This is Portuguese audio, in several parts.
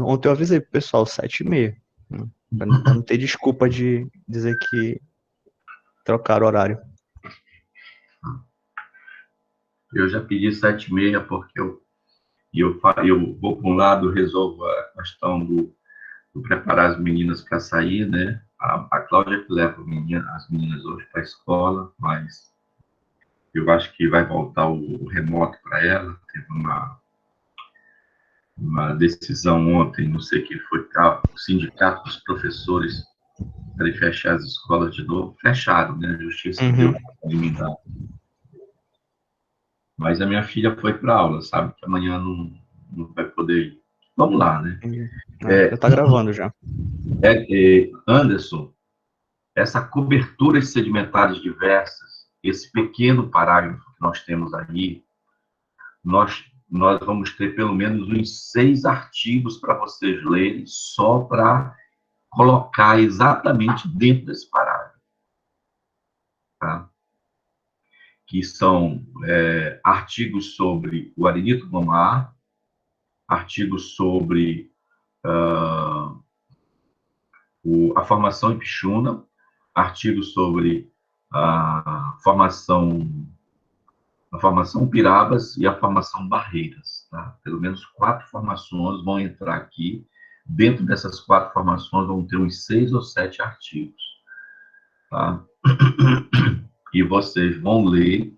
Ontem eu avisei pro pessoal, 7h30. Né? Pra não ter desculpa de dizer que trocaram o horário. Eu já pedi 7h30 porque eu vou para um lado, resolvo a questão do preparar as meninas para sair, né? A Cláudia que leva as meninas hoje para a escola, mas eu acho que vai voltar o remoto para ela. Teve uma decisão ontem, não sei o que foi, o sindicato dos professores para fechar as escolas de novo. Fecharam, né? A justiça deu liminar. Mas a minha filha foi para aula, sabe que amanhã não vai poder ir. Vamos lá, né? Entendi. Já tá gravando já. Anderson, essa cobertura de sedimentares diversas, esse pequeno parágrafo que nós temos aí, nós vamos ter pelo menos uns 6 artigos para vocês lerem, só para colocar exatamente dentro desse parágrafo. Tá? Que são artigos sobre o arenito gomar, artigos sobre a formação em Pixuna, artigos sobre a formação Pirabas e a formação Barreiras. Tá? Pelo menos 4 formações vão entrar aqui. Dentro dessas 4 formações vão ter uns 6 ou 7 artigos. Tá? E vocês vão ler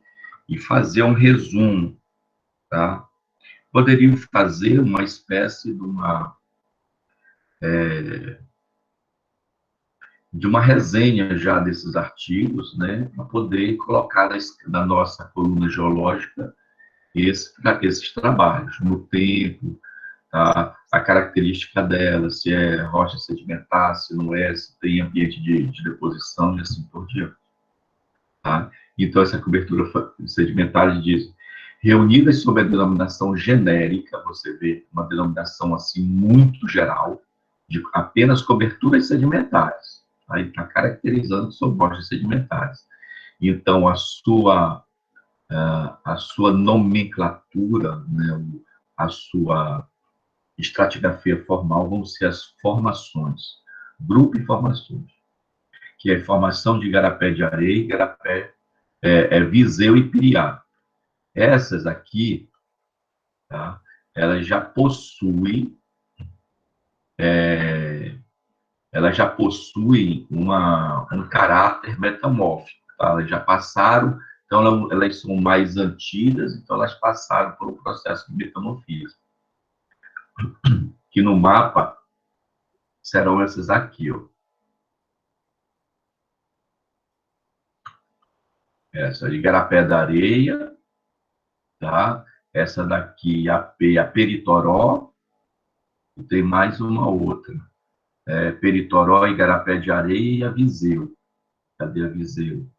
e fazer um resumo. Tá? Poderiam fazer uma espécie de uma resenha já desses artigos, né, para poder colocar na nossa coluna geológica esses trabalhos, no tempo, a característica dela, se é rocha sedimentar, se não é, se tem ambiente de deposição e assim por diante. Tá? Então, essa cobertura sedimentar diz, reunidas sob a denominação genérica, você vê uma denominação assim muito geral, de apenas coberturas sedimentares. Aí está caracterizando sob rochas sedimentares. Então, a sua nomenclatura, né, a sua estratigrafia formal vão ser as formações, grupo e formações, que é formação de igarapé de areia, igarapé, Viseu e Piriá. Essas aqui, tá, elas já possuem um caráter metamórfico, tá? Elas já passaram, então elas são mais antigas, então elas passaram por um processo de metamorfismo. Que no mapa serão essas aqui, ó. Essa de Igarapé da Areia, tá? Essa daqui, a Peritoró, e tem mais uma outra. Peritoró, Igarapé de Areia e a Viseu. Cadê a Viseu?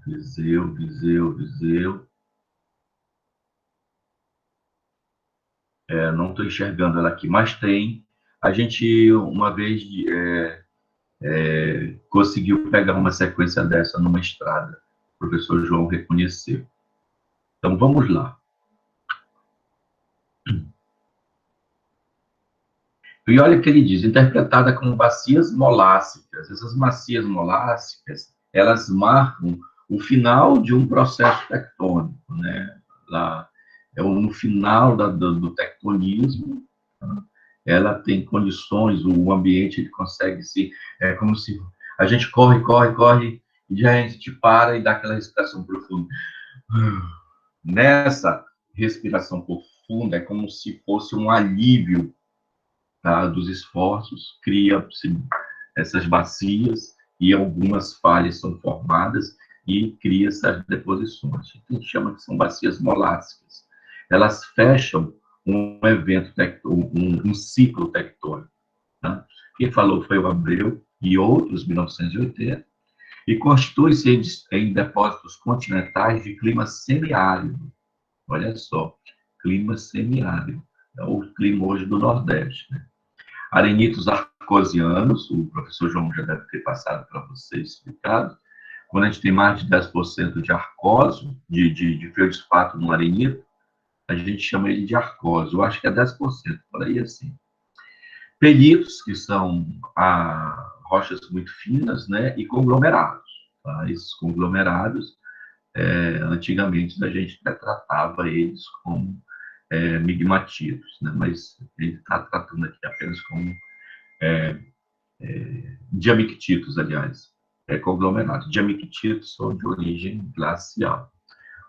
Viseu. Não estou enxergando ela aqui, mas tem. A gente, uma vez, conseguiu pegar uma sequência dessa numa estrada. O professor João reconheceu. Então, vamos lá. E olha o que ele diz, interpretada como bacias molássicas. Essas bacias molássicas, elas marcam o final de um processo tectônico, né? Lá, no final do tectonismo, tá? Ela tem condições, o ambiente ele consegue se... É como se a gente corre, e já a gente para e dá aquela respiração profunda. Nessa respiração profunda, é como se fosse um alívio, tá, dos esforços, cria-se essas bacias e algumas falhas são formadas e cria essas deposições. A gente chama que são bacias molássicas. Elas fecham um evento, um ciclo tectônico. Tá? Quem falou foi o Abreu e outros, 1980, e constitui-se em depósitos continentais de clima semiárido. Olha só, clima semiárido. É o clima hoje do Nordeste, né? Arenitos arcosianos, o professor João já deve ter passado para vocês explicado. Quando a gente tem mais de 10% de arcose, de feldespato no arenito, a gente chama ele de arcose. Eu acho que é 10%, por aí assim. Pelitos, que são rochas muito finas, né? E conglomerados. Tá? Esses conglomerados, antigamente, a gente tratava eles como migmatitos, né? Mas ele está tratando aqui apenas como diamictitos, aliás, conglomerados. Diamictitos são de origem glacial.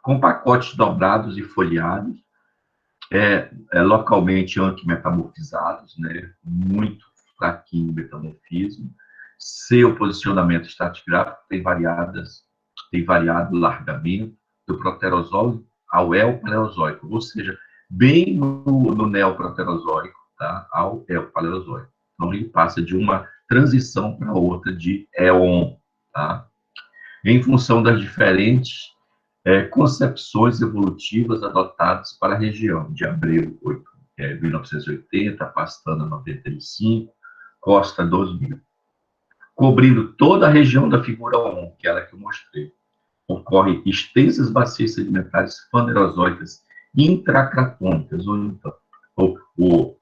Com pacotes dobrados e folheados, localmente anquimetamorfizados, né? Muito fraquinho metamorfismo. Seu posicionamento estratigráfico tem variado largamento do proterozoico ao eopaleozoico, ou seja, bem no neoproterozoico, tá? Ao eopaleozoico. Então, ele passa de uma transição para outra de éon, tá? Em função das diferentes concepções evolutivas adotadas para a região, de Abreu, 1980, Pastana, 95, Costa, 2000. Cobrindo toda a região da figura 1, que era a que eu mostrei. Ocorrem extensas bacias sedimentares fanerozoicas intracratônicas, ou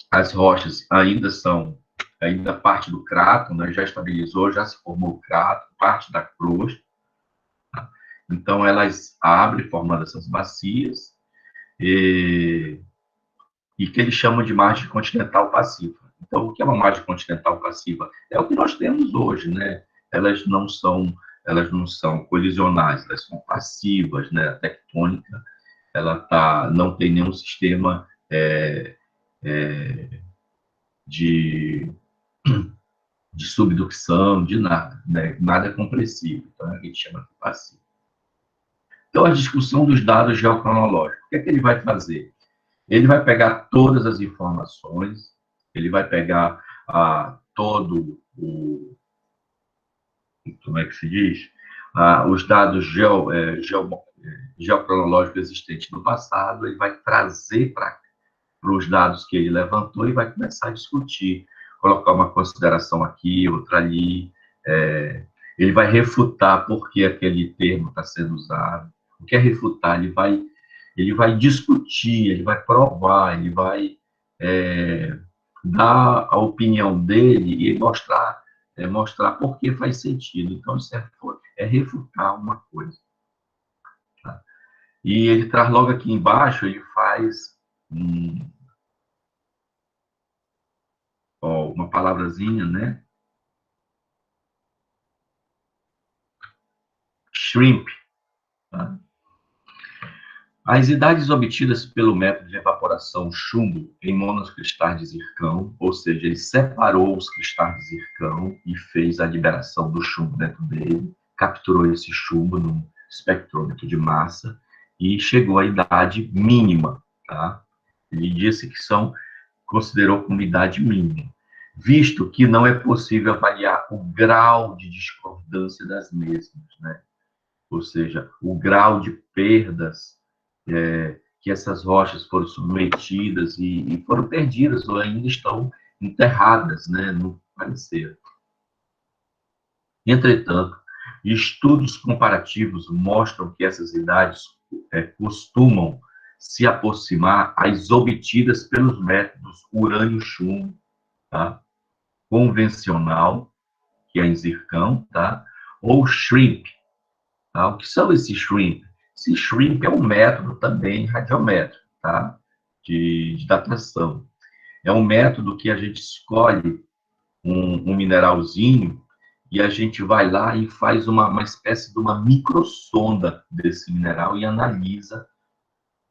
as rochas ainda parte do crato, né, já estabilizou, já se formou o crato, parte da crosta. Tá? Então, elas abrem, formando essas bacias, e que eles chamam de margem continental passiva. Então, o que é uma margem continental passiva? É o que nós temos hoje, né? Elas não são colisionais, elas são passivas, né? A tectônica, não tem nenhum sistema de subducção, de nada, né? Nada é compressivo, então a gente chama de passivo. Então, a discussão dos dados geocronológicos, o que é que ele vai fazer? Ele vai pegar todas as informações, ele vai pegar todo o... Como é que se diz? Os dados geocronológicos existentes no passado, ele vai trazer para os dados que ele levantou e vai começar a discutir, colocar uma consideração aqui, outra ali, ele vai refutar por que aquele termo está sendo usado. O que é refutar? Ele vai discutir, ele vai provar, ele vai dar a opinião dele e mostrar por que faz sentido. Então, isso é refutar uma coisa. Tá? E ele traz logo aqui embaixo, ele faz uma palavrazinha, né? Shrimp. Tá? As idades obtidas pelo método de evaporação chumbo em monocristais de zircão, ou seja, ele separou os cristais de zircão e fez a liberação do chumbo dentro dele, capturou esse chumbo num espectrômetro de massa e chegou à idade mínima, tá? Ele disse que considerou como idade mínima, visto que não é possível avaliar o grau de discordância das mesmas, né? Ou seja, o grau de perdas que essas rochas foram submetidas e foram perdidas ou ainda estão enterradas, né, no parecer. Entretanto, estudos comparativos mostram que essas idades costumam se aproximar às obtidas pelos métodos urânio-chumbo, tá? Convencional, que é em zircão, tá? Ou shrimp. Tá? O que são esses shrimp? Esse shrimp é um método também radiométrico, tá? De datação. É um método que a gente escolhe um mineralzinho e a gente vai lá e faz uma espécie de uma microsonda desse mineral e analisa,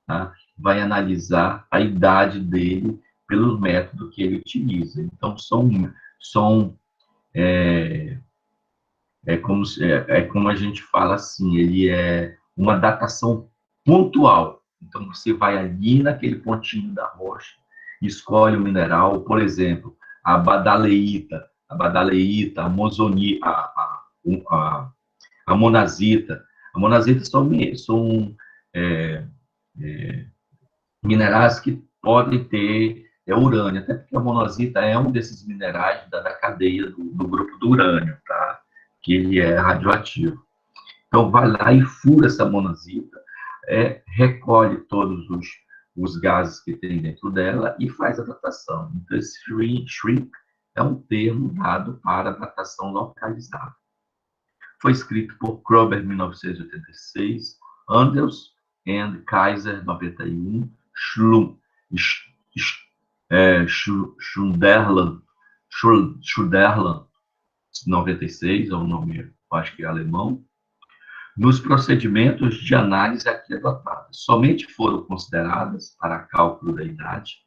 tá? Vai analisar a idade dele pelo método que ele utiliza. Então, como a gente fala assim, ele é uma datação pontual. Então, você vai ali naquele pontinho da rocha, escolhe o mineral, por exemplo, a badaleíta, a mozonita, a monazita. A monazita são minerais que podem ter urânio, até porque a monazita é um desses minerais da cadeia do grupo do urânio, tá? Que ele é radioativo. Então, vai lá e fura essa monazita, recolhe todos os gases que tem dentro dela e faz a datação. Então, esse shrink é um termo dado para datação localizada. Foi escrito por Kroeber, em 1986, Anders and Kaiser, 91, Schunderland, 96, é o nome, acho que é alemão, nos procedimentos de análise aqui adotados. Somente foram consideradas, para cálculo da idade,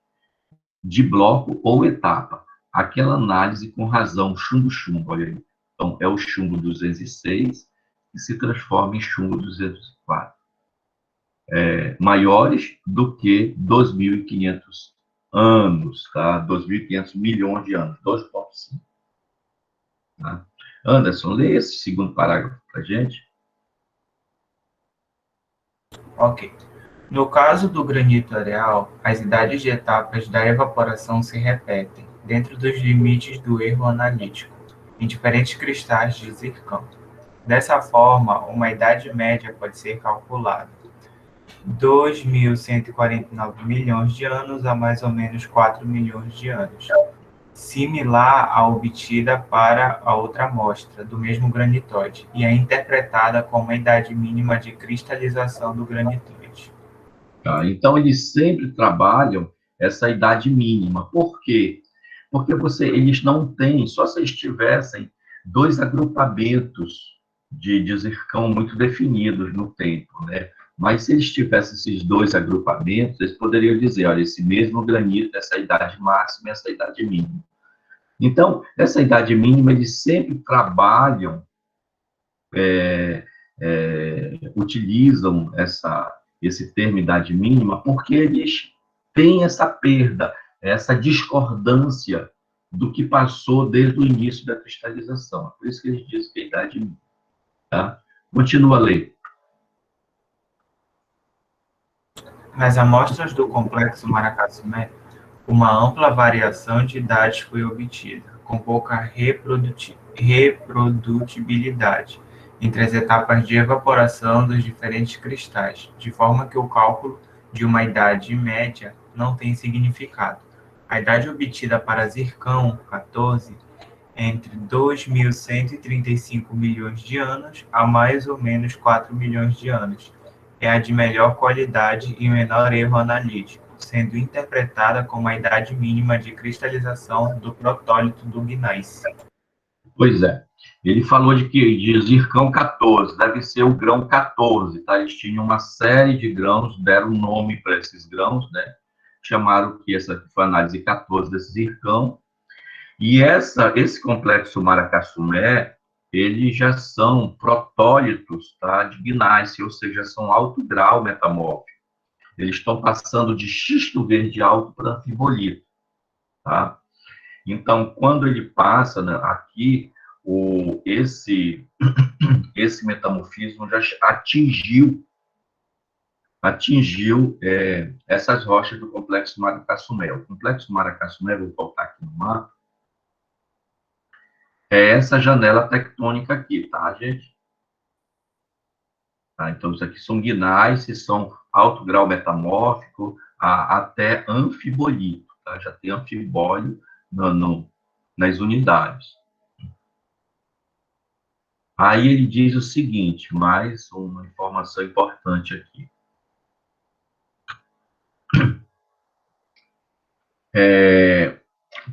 de bloco ou etapa, aquela análise com razão chumbo-chumbo, olha aí. Então, é o chumbo 206 que se transforma em chumbo 204. Maiores do que 2.500 anos, tá? 2.500 milhões de anos, 2,5. Tá? Anderson, lê esse segundo parágrafo para a gente. Ok. No caso do granito areal, as idades de etapas da evaporação se repetem, dentro dos limites do erro analítico, em diferentes cristais de zircão. Dessa forma, uma idade média pode ser calculada: 2.149 milhões de anos a mais ou menos 4 milhões de anos, similar à obtida para a outra amostra, do mesmo granitóide, e é interpretada como a idade mínima de cristalização do granitóide. Tá? Então, eles sempre trabalham essa idade mínima. Por quê? Porque eles não têm, só se eles tivessem dois agrupamentos de zircão muito definidos no tempo, né? Mas se eles tivessem esses dois agrupamentos, eles poderiam dizer, olha, esse mesmo granito, essa idade máxima e essa idade mínima. Então, essa idade mínima, eles sempre trabalham, utilizam esse termo idade mínima, porque eles têm essa perda, essa discordância do que passou desde o início da cristalização. Por isso que eles dizem que é idade mínima. Tá? Continua a ler. Nas amostras do complexo Maracasumé, uma ampla variação de idades foi obtida, com pouca reprodutibilidade entre as etapas de evaporação dos diferentes cristais, de forma que o cálculo de uma idade média não tem significado. A idade obtida para zircão 14 entre 2.135 milhões de anos a mais ou menos 4 milhões de anos. É a de melhor qualidade e menor erro analítico, sendo interpretada como a idade mínima de cristalização do protólito do gneiss. Pois é. Ele falou de zircão 14, deve ser o grão 14, tá? Eles tinham uma série de grãos, deram nome para esses grãos, né? Chamaram que essa foi a análise 14 desse zircão. E esse complexo Maracasumé, eles já são protólitos, tá, de gneiss, ou seja, são alto grau metamórfico. Eles estão passando de xisto verde alto para anfibolito, tá? Então, quando ele passa, né, aqui, esse metamorfismo já atingiu essas rochas do complexo Maracasumé. O complexo Maracasumé, vou voltar aqui no mapa, é essa janela tectônica aqui, tá, gente? Tá, então, isso aqui são gneiss, são alto grau metamórfico, até anfibolito, tá? Já tem anfibólio nas unidades. Aí ele diz o seguinte, mais uma informação importante aqui.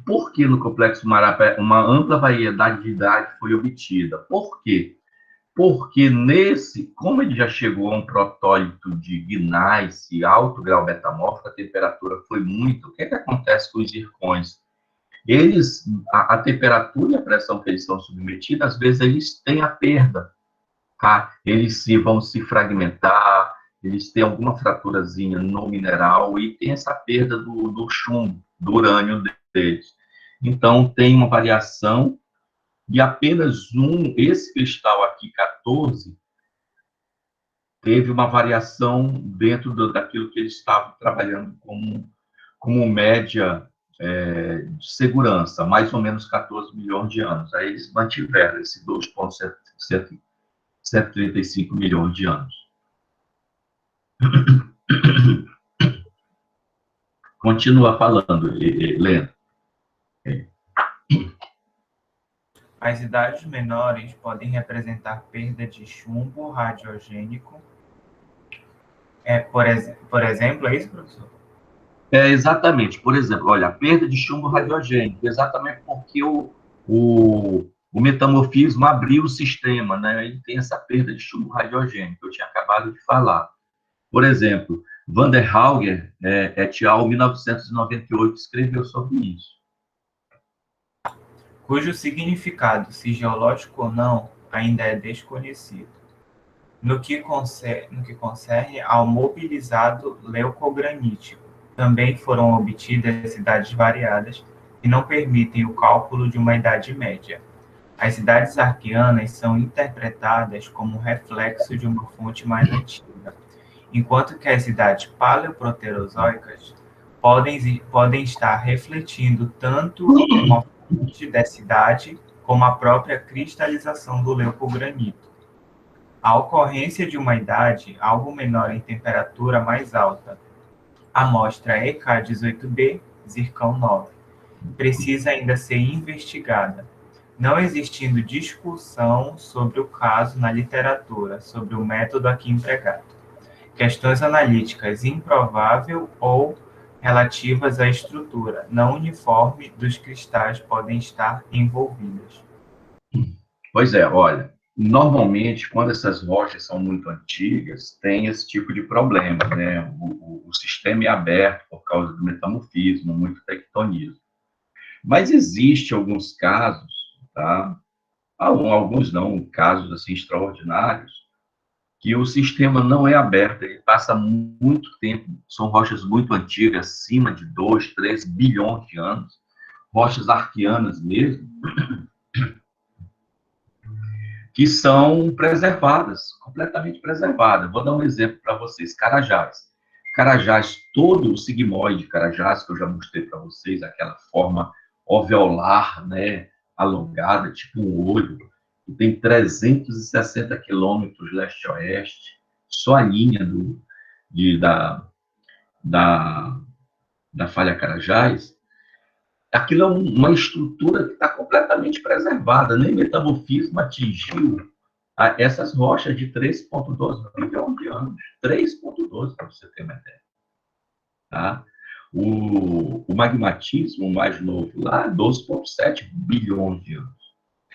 Por que no complexo Marapé uma ampla variedade de idade foi obtida? Por quê? Porque como ele já chegou a um protólito de gneiss e alto grau metamórfico, a temperatura foi muito. O que acontece com os zircões? A temperatura e a pressão que eles são submetidos, às vezes eles têm a perda, tá? Eles vão se fragmentar, eles têm alguma fraturazinha no mineral e tem essa perda do chumbo, do urânio deles. Então, tem uma variação e apenas esse cristal aqui, 14, teve uma variação dentro daquilo que eles estavam trabalhando como média de segurança, mais ou menos 14 milhões de anos. Aí eles mantiveram esse 2,135 milhões de anos. Continua falando, Lena. As idades menores podem representar perda de chumbo radiogênico. Por exemplo, é isso, professor? Exatamente. Por exemplo, olha, a perda de chumbo radiogênico, exatamente porque o metamorfismo abriu o sistema, né? E tem essa perda de chumbo radiogênico, eu tinha acabado de falar. Por exemplo, Van der Hauger, et al., 1998, escreveu sobre isso. Cujo significado, se geológico ou não, ainda é desconhecido. No que concerne ao mobilizado leucogranítico, também foram obtidas idades variadas que não permitem o cálculo de uma idade média. As idades arqueanas são interpretadas como reflexo de uma fonte mais antiga, enquanto que as idades paleoproterozoicas podem estar refletindo tanto uma fonte dessa idade como a própria cristalização do leucogranito. A ocorrência de uma idade algo menor em temperatura mais alta, amostra EK18b, zircão 9, precisa ainda ser investigada, não existindo discussão sobre o caso na literatura, sobre o método aqui empregado. Questões analíticas improvável ou relativas à estrutura não uniforme dos cristais podem estar envolvidas. Pois é, olha, normalmente, quando essas rochas são muito antigas, tem esse tipo de problema, né? O sistema é aberto por causa do metamorfismo, muito tectonismo. Mas existe alguns casos, tá? Alguns não, casos assim extraordinários, que o sistema não é aberto, ele passa muito tempo, são rochas muito antigas, acima de 2, 3 bilhões de anos, rochas arqueanas mesmo, que são preservadas, completamente preservadas. Vou dar um exemplo para vocês, Carajás. Carajás, todo o sigmoide Carajás, que eu já mostrei para vocês, aquela forma alveolar, né, alongada, tipo um olho, que tem 360 quilômetros leste-oeste, só a linha da, da falha Carajás, aquilo é uma estrutura que está completamente preservada, nem metamorfismo atingiu essas rochas de 3,12 bilhões de anos. 3,12, para você ter uma ideia. Tá? O magmatismo mais novo lá, 12,7 bilhões de anos.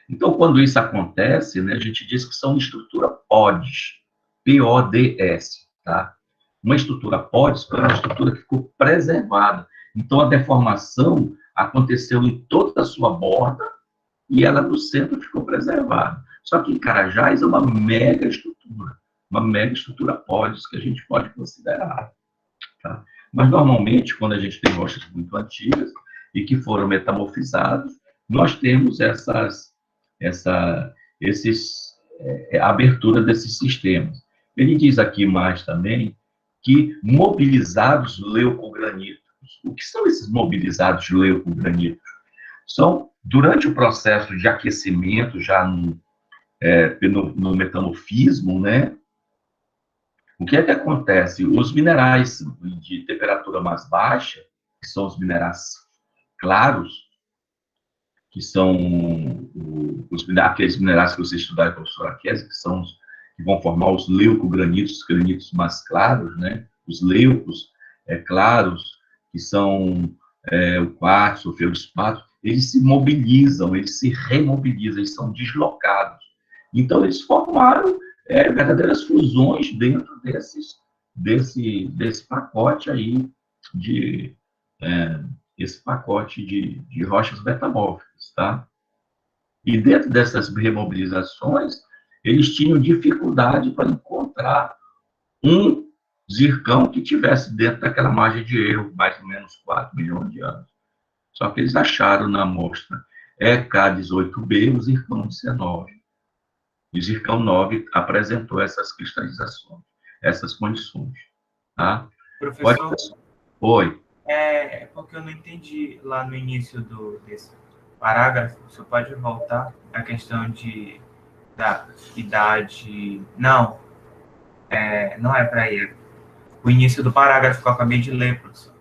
Então, quando isso acontece, né, a gente diz que são estrutura PODS, P-O-D-S, tá? Uma estrutura PODS foi uma estrutura que ficou preservada. Então, a deformação aconteceu em toda a sua borda e ela no centro ficou preservada. Só que em Carajás é uma mega estrutura PODS que a gente pode considerar. Tá? Mas, normalmente, quando a gente tem rochas muito antigas e que foram metamorfizadas, nós temos a abertura desses sistemas. Ele diz aqui mais também que mobilizados leucogranito. O que são esses mobilizados leucogranitos? São, durante o processo de aquecimento, já no metamorfismo, né? O que é que acontece? Os minerais de temperatura mais baixa, que são os minerais claros, que são aqueles minerais que você estudaram, professor Arquesi, que vão formar os leucogranitos, os granitos mais claros, né? Os leucos claros, que são o quartzo, o feldspato, eles se mobilizam, eles se remobilizam, eles são deslocados. Então, eles formaram verdadeiras fusões dentro desse pacote aí esse pacote de rochas metamórficas, tá? E dentro dessas remobilizações, eles tinham dificuldade para encontrar um zircão que tivesse dentro daquela margem de erro, mais ou menos 4 milhões de anos. Só que eles acharam na amostra EK18b o zircão C9. E o zircão 9 apresentou essas cristalizações, essas condições. Tá? Professor, Oi. Porque eu não entendi lá no início desse parágrafo. Você pode voltar à questão da idade? Não, não é para ele. O início do parágrafo que eu acabei de ler, professor.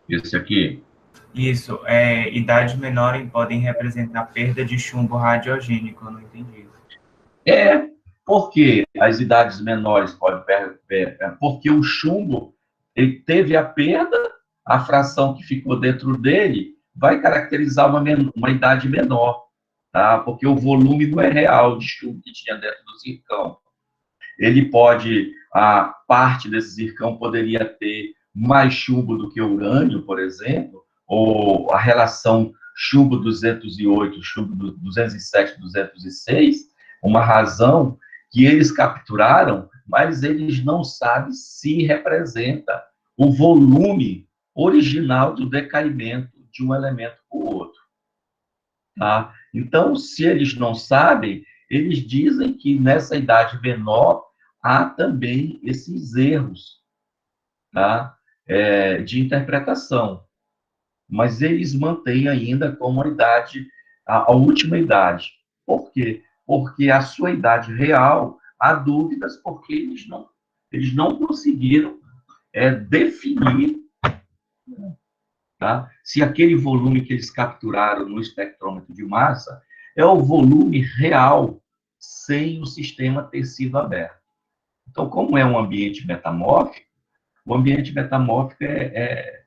Esse aqui. Isso, idades menores podem representar perda de chumbo radiogênico, eu não entendi. Porque as idades menores podem porque o chumbo ele teve a perda, a fração que ficou dentro dele vai caracterizar uma idade menor, tá? Porque o volume não é real de chumbo que tinha dentro do zircão. Ele a parte desse zircão poderia ter mais chumbo do que urânio, por exemplo, ou a relação chumbo 208, chumbo 207, 206, uma razão que eles capturaram, mas eles não sabem se representa o volume original do decaimento de um elemento para o outro. Tá? Então, se eles não sabem, eles dizem que nessa idade menor há também esses erros, tá? De interpretação. Mas eles mantêm ainda como a última idade. Por quê? Porque a sua idade real, há dúvidas, porque eles não conseguiram definir, tá? Se aquele volume que eles capturaram no espectrômetro de massa é o volume real, sem o sistema ter sido aberto. Então, como é um ambiente metamórfico, o ambiente metamórfico é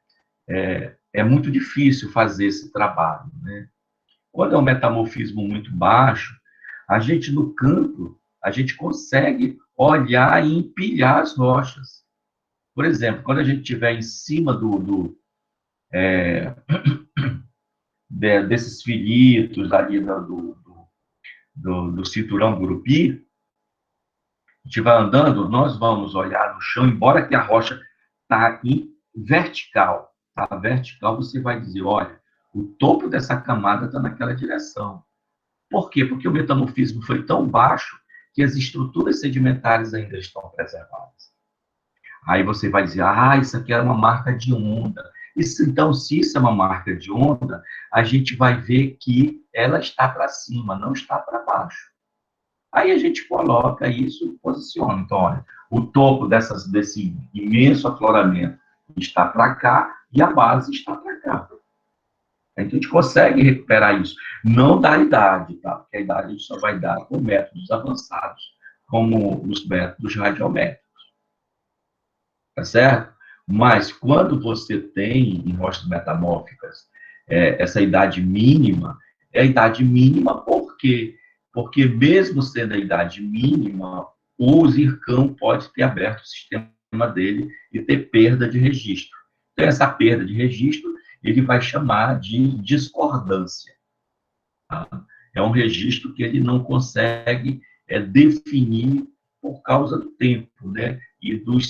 muito difícil fazer esse trabalho, né? Quando é um metamorfismo muito baixo, a gente no campo, a gente consegue olhar e empilhar as rochas. Por exemplo, quando a gente estiver em cima desses filitos ali do cinturão Gurupi, a gente vai andando, nós vamos olhar no chão, embora que a rocha está em vertical. Tá vertical, você vai dizer, olha, o topo dessa camada está naquela direção. Por quê? Porque o metamorfismo foi tão baixo que as estruturas sedimentares ainda estão preservadas. Aí você vai dizer, isso aqui era uma marca de onda. Então, se isso é uma marca de onda, a gente vai ver que ela está para cima, não está para baixo. Aí a gente coloca isso e posiciona. Então, olha, o topo desse imenso afloramento está para cá e a base está para cá. Então, a gente consegue recuperar isso. Não da idade, tá? Porque a idade a gente só vai dar com métodos avançados, como os métodos radiométricos. Tá certo? Mas quando você tem em rochas metamórficas essa idade mínima, é a idade mínima por quê? Porque mesmo sendo a idade mínima, o zircão pode ter aberto o sistema dele e ter perda de registro. Então, essa perda de registro, ele vai chamar de discordância. Tá? É um registro que ele não consegue definir por causa do tempo, né? E dos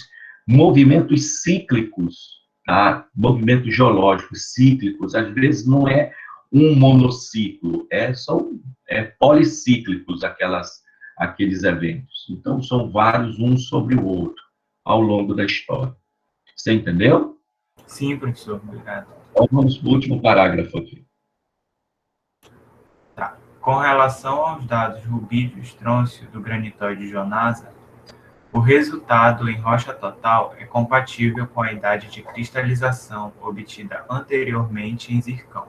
movimentos cíclicos, tá? Movimentos geológicos cíclicos, às vezes não é um monociclo, são policíclicos aqueles eventos. Então, são vários, um sobre o outro, ao longo da história. Você entendeu? Sim, professor, obrigado. Então, vamos para o último parágrafo aqui. Tá. Com relação aos dados rubídio estrôncio do granitóide Jonasa, o resultado em rocha total é compatível com a idade de cristalização obtida anteriormente em zircão.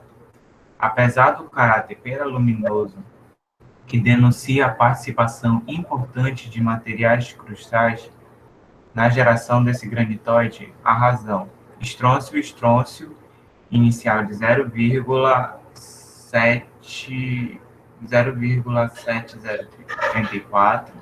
Apesar do caráter peraluminoso, que denuncia a participação importante de materiais cristais na geração desse granitóide, a razão estrôncio, inicial de 0,7034,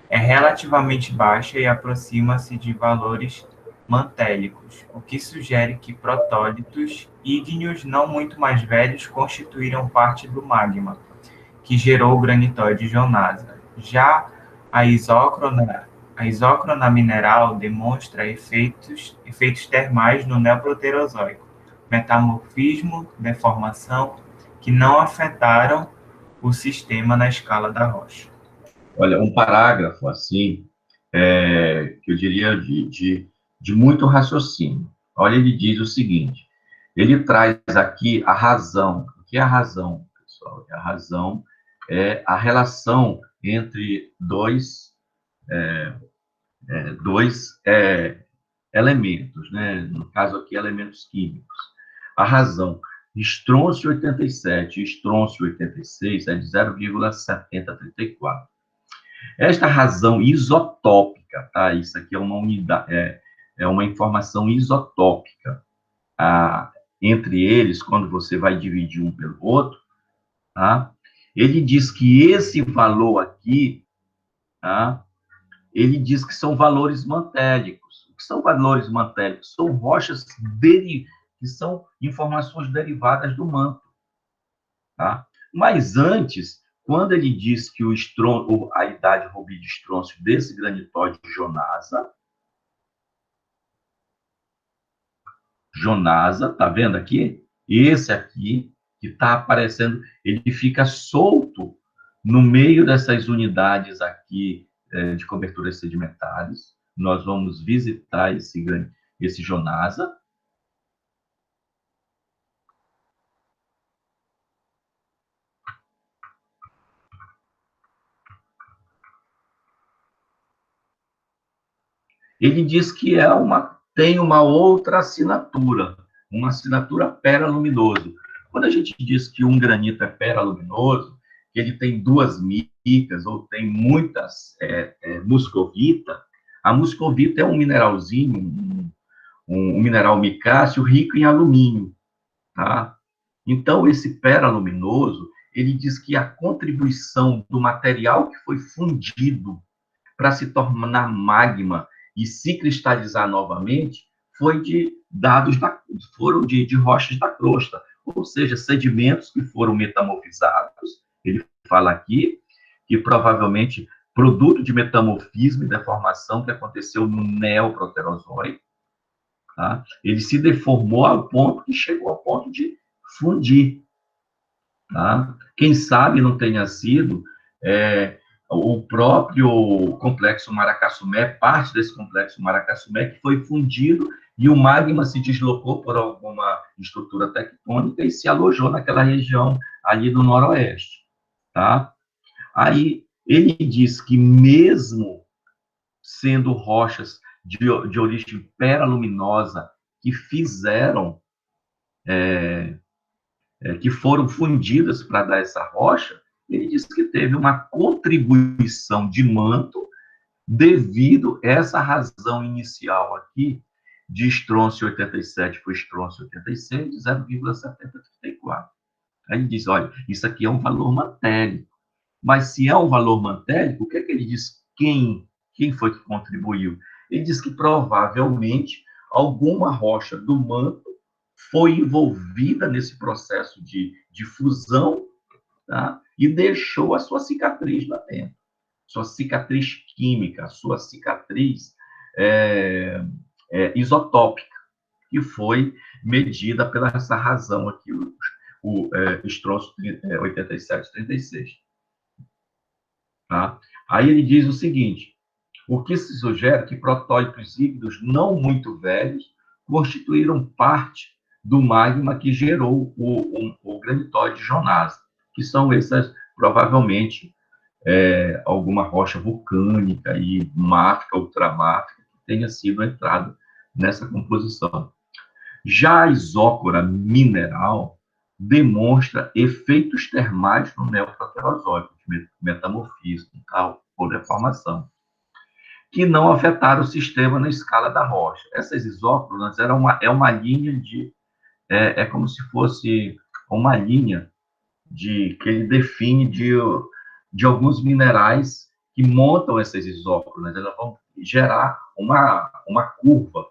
é relativamente baixa e aproxima-se de valores mantélicos, o que sugere que protólitos ígneos não muito mais velhos constituíram parte do magma, que gerou o granitóide Jonasa. Já a isócrona mineral demonstra efeitos termais no neoproterozoico, metamorfismo, deformação, que não afetaram o sistema na escala da rocha. Olha, um parágrafo assim, que eu diria de muito raciocínio. Olha, ele diz o seguinte, ele traz aqui a razão. O que é a razão, pessoal? A razão é a relação entre dois dois elementos, né? No caso aqui, elementos químicos. A razão estrôncio 87 e estrôncio 86 é de 0,7034. Esta razão isotópica, tá? Isso aqui é uma unidade, é uma informação isotópica. Entre eles, quando você vai dividir um pelo outro, tá? Ele diz que esse valor aqui, tá? Ele diz que são valores mantélicos. O que são valores mantélicos? São rochas que são informações derivadas do manto. Tá? Mas antes, quando ele diz que a idade rubi de estrôncio desse granitóide Jonasa, tá vendo aqui? Esse aqui, que está aparecendo, ele fica solto no meio dessas unidades aqui de coberturas sedimentares. Nós vamos visitar esse Jonasa. Ele diz que tem uma outra assinatura, uma assinatura peraluminoso. Quando a gente diz que um granito é peraluminoso, que ele tem duas micas ou tem muitas muscovita, a muscovita é um mineralzinho, um mineral micáceo rico em alumínio, tá? Então, esse peraluminoso, ele diz que a contribuição do material que foi fundido para se tornar magma e se cristalizar novamente foi foram de rochas da crosta, ou seja, sedimentos que foram metamorfizados. Ele fala aqui que provavelmente produto de metamorfismo e deformação que aconteceu no neoproterozoico, tá? Ele se deformou ao ponto que chegou ao ponto de fundir, tá? Quem sabe não tenha sido o próprio complexo Maracaçumé, parte desse complexo Maracaçumé, que foi fundido e o magma se deslocou por alguma estrutura tectônica e se alojou naquela região ali do noroeste, tá? Aí ele diz que mesmo sendo rochas de origem peraluminosa que que foram fundidas para dar essa rocha, ele diz que teve uma contribuição de manto devido a essa razão inicial aqui de estrôncio 87 para estrôncio 86 de 0,7034. Aí ele diz, olha, isso aqui é um valor mantélico. Mas se é um valor mantélico, o que é que ele diz? Quem foi que contribuiu? Ele diz que provavelmente alguma rocha do manto foi envolvida nesse processo de fusão, tá? E deixou a sua cicatriz lá dentro. Sua cicatriz química, sua cicatriz isotópica, que foi medida pela essa razão aqui, o estrôncio 8736. Tá? Aí ele diz o seguinte, o que se sugere que protótipos híbridos não muito velhos constituíram parte do magma que gerou o granitóide Jonasa, que são essas, provavelmente, alguma rocha vulcânica e máfica, ultramáfica, que tenha sido entrada nessa composição. Já a isócora mineral demonstra efeitos termais no neoproterozoico, de metamorfismo, tal, ou deformação, que não afetaram o sistema na escala da rocha. Essas isócronas é uma linha como se fosse uma linha que ele define de alguns minerais que montam essas isócronas. Elas vão gerar uma curva,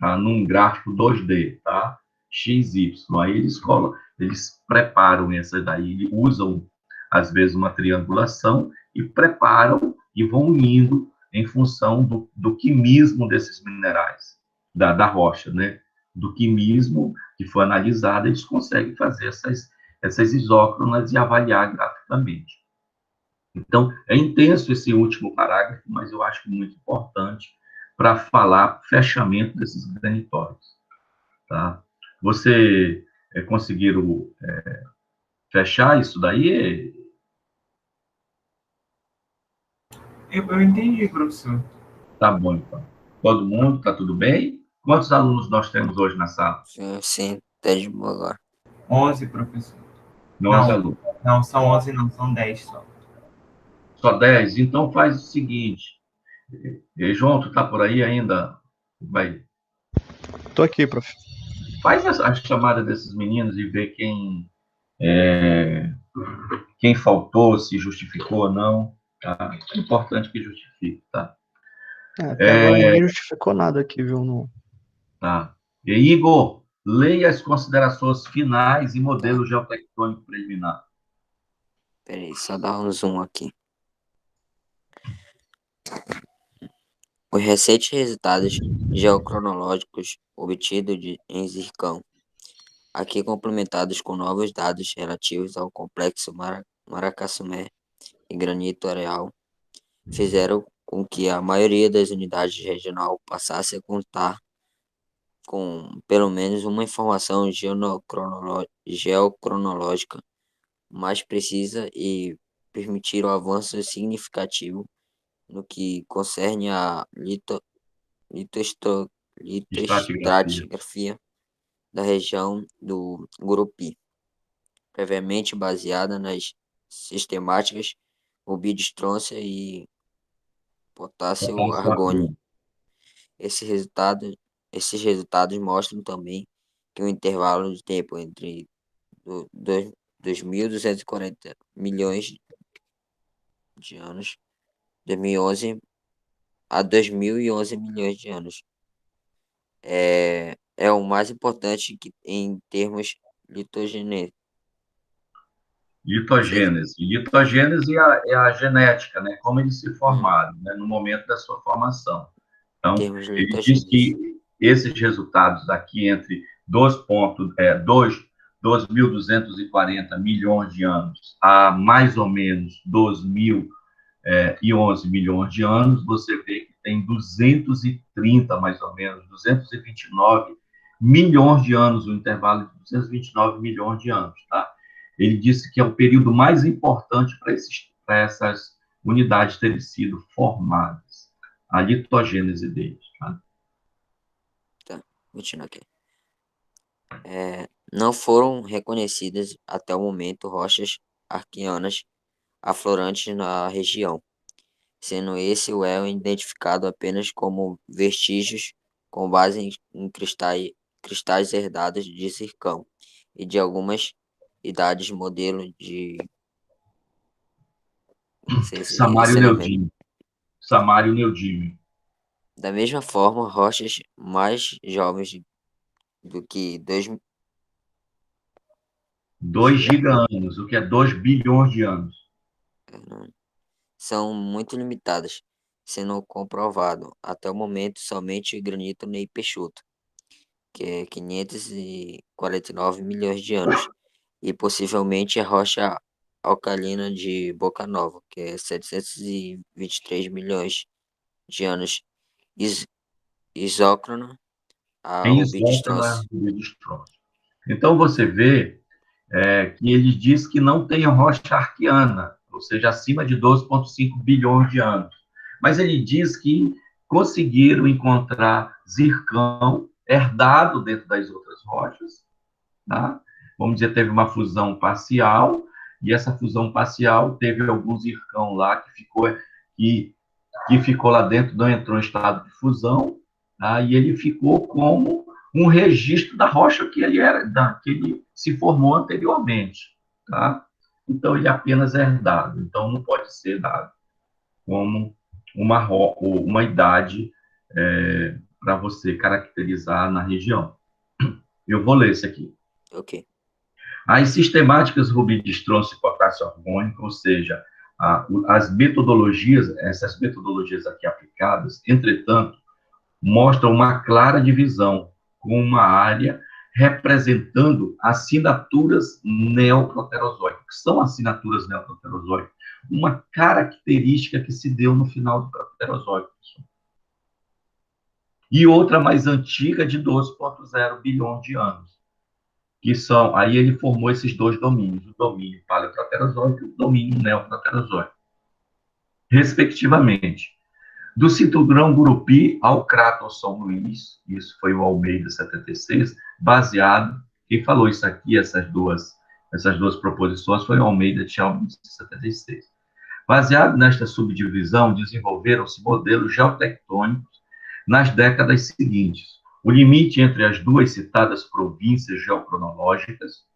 tá? Num gráfico 2D, tá? XY. Aí eles preparam essa daí, usam, às vezes, uma triangulação e preparam e vão unindo em função do quimismo desses minerais, da rocha, né? Do quimismo que foi analisado, eles conseguem fazer essas isócronas e avaliar graficamente. Então, é intenso esse último parágrafo, mas eu acho muito importante para falar fechamento desses granitórios. Tá? Você conseguiram fechar isso daí? Eu entendi, professor. Tá bom, então. Todo mundo, tá tudo bem? Quantos alunos nós temos hoje na sala? Sim, tá de boa agora. 11, professor. 11 Não, alunos. não, são 11 não, são 10 só. Só 10? Então faz o seguinte. João, tu tá por aí ainda? Vai. Tô aqui, prof. Faz a chamada desses meninos e vê quem faltou, se justificou ou não. Tá? É importante que justifique, tá? Até agora ninguém justificou nada aqui, viu? No... Tá. E Igor, leia as considerações finais e modelo Tá. geotectônico preliminar. Peraí, só dar um zoom aqui. Os recentes resultados geocronológicos obtidos em zircão, aqui complementados com novos dados relativos ao complexo Maracaçumé e granito areal, fizeram com que a maioria das unidades regional passasse a contar com pelo menos uma informação geocronológica mais precisa e permitir o avanço significativo no que concerne a Estratigrafia. litoestratigrafia da região do Gurupi, previamente baseada nas sistemáticas rubi de estronça e potássio Potássio argônio. argônio. Esse resultado, esses resultados mostram também que o intervalo de tempo entre 2.240 milhões de anos, 2011 a 2011 milhões de anos, é o mais importante em termos litogênicos. Litogênese. Litogênese é a genética, né? Como eles se formaram, né? No momento da sua formação. Então, Termos ele diz litogênicos. que esses resultados aqui entre 2.240 milhões de anos a mais ou menos 2011 milhões de anos, você vê que tem 230, mais ou menos, 229 milhões de anos, um intervalo de 229 milhões de anos, tá? Ele disse que é o período mais importante para essas unidades terem sido formadas, a litogênese deles, tá? Tá, continuando aqui. Não foram reconhecidas até o momento rochas arqueanas aflorantes na região, sendo esse o El identificado apenas como vestígios com base em cristais herdados de zircão e de algumas idades modelo de Samário esse elemento. Neodímio. Samário Neodímio. Da mesma forma, rochas mais jovens do que 2 giga-anos, o que é 2 bilhões de anos. são muito limitadas, sendo comprovado até o momento somente o granito Ney Peixoto, que é 549 milhões de anos, e possivelmente a rocha alcalina de Boca Nova, que é 723 milhões de anos, isócrona a Em rubi de isótono estronço. de estronço. Então, você vê que ele diz que não tem rocha arqueana, ou seja, acima de 12,5 bilhões de anos. Mas ele diz que conseguiram encontrar zircão herdado dentro das outras rochas, tá? Vamos dizer, teve uma fusão parcial, e essa fusão parcial teve algum zircão lá que ficou lá dentro, não entrou em estado de fusão, tá? E ele ficou como um registro da rocha que que ele se formou anteriormente, tá? Então ele apenas é herdado, então não pode ser dado como uma idade para você caracterizar na região. Eu vou ler isso aqui. Ok. As sistemáticas rubi de estronço e potássio argônico, ou seja, essas metodologias aqui aplicadas, entretanto, mostram uma clara divisão com uma área representando assinaturas neoproterozoicas. O que são assinaturas neoproterozoicas? Uma característica que se deu no final do Proterozoico. E outra mais antiga, de 12,0 bilhões de anos. Aí ele formou esses dois domínios, o domínio paleoproterozoico e o domínio neoproterozoico, respectivamente. Do cinturão Gurupi ao Craton São Luís, isso foi o Almeida 76, baseado, quem falou isso aqui, essas duas proposições, foi o Almeida de 76. Baseado nesta subdivisão, desenvolveram-se modelos geotectônicos nas décadas seguintes. O limite entre as duas citadas províncias geocronológicas,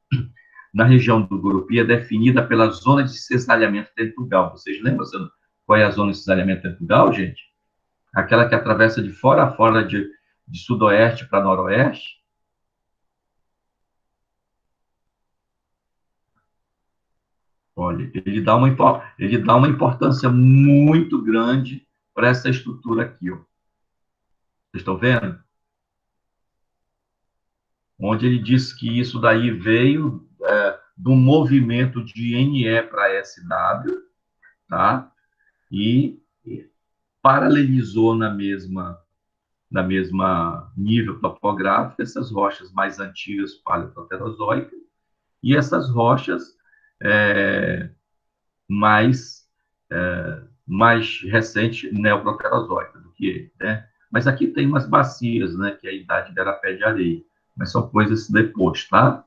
na região do Gurupi, é definida pela zona de cisalhamento tentugal. Vocês lembram qual é a zona de cisalhamento tentugal, gente? Aquela que atravessa de fora a fora de sudoeste para noroeste. Olha, ele dá uma importância muito grande para essa estrutura aqui, ó. Vocês estão vendo? Onde ele diz que isso daí veio do movimento de NE para SW, tá? E paralelizou na mesma nível topográfico essas rochas mais antigas paleoproterozoicas e essas rochas mais recentes neoproterozoicas do que ele, né? Mas aqui tem umas bacias, né, que a idade dela pé de areia, mas são coisas depois, tá?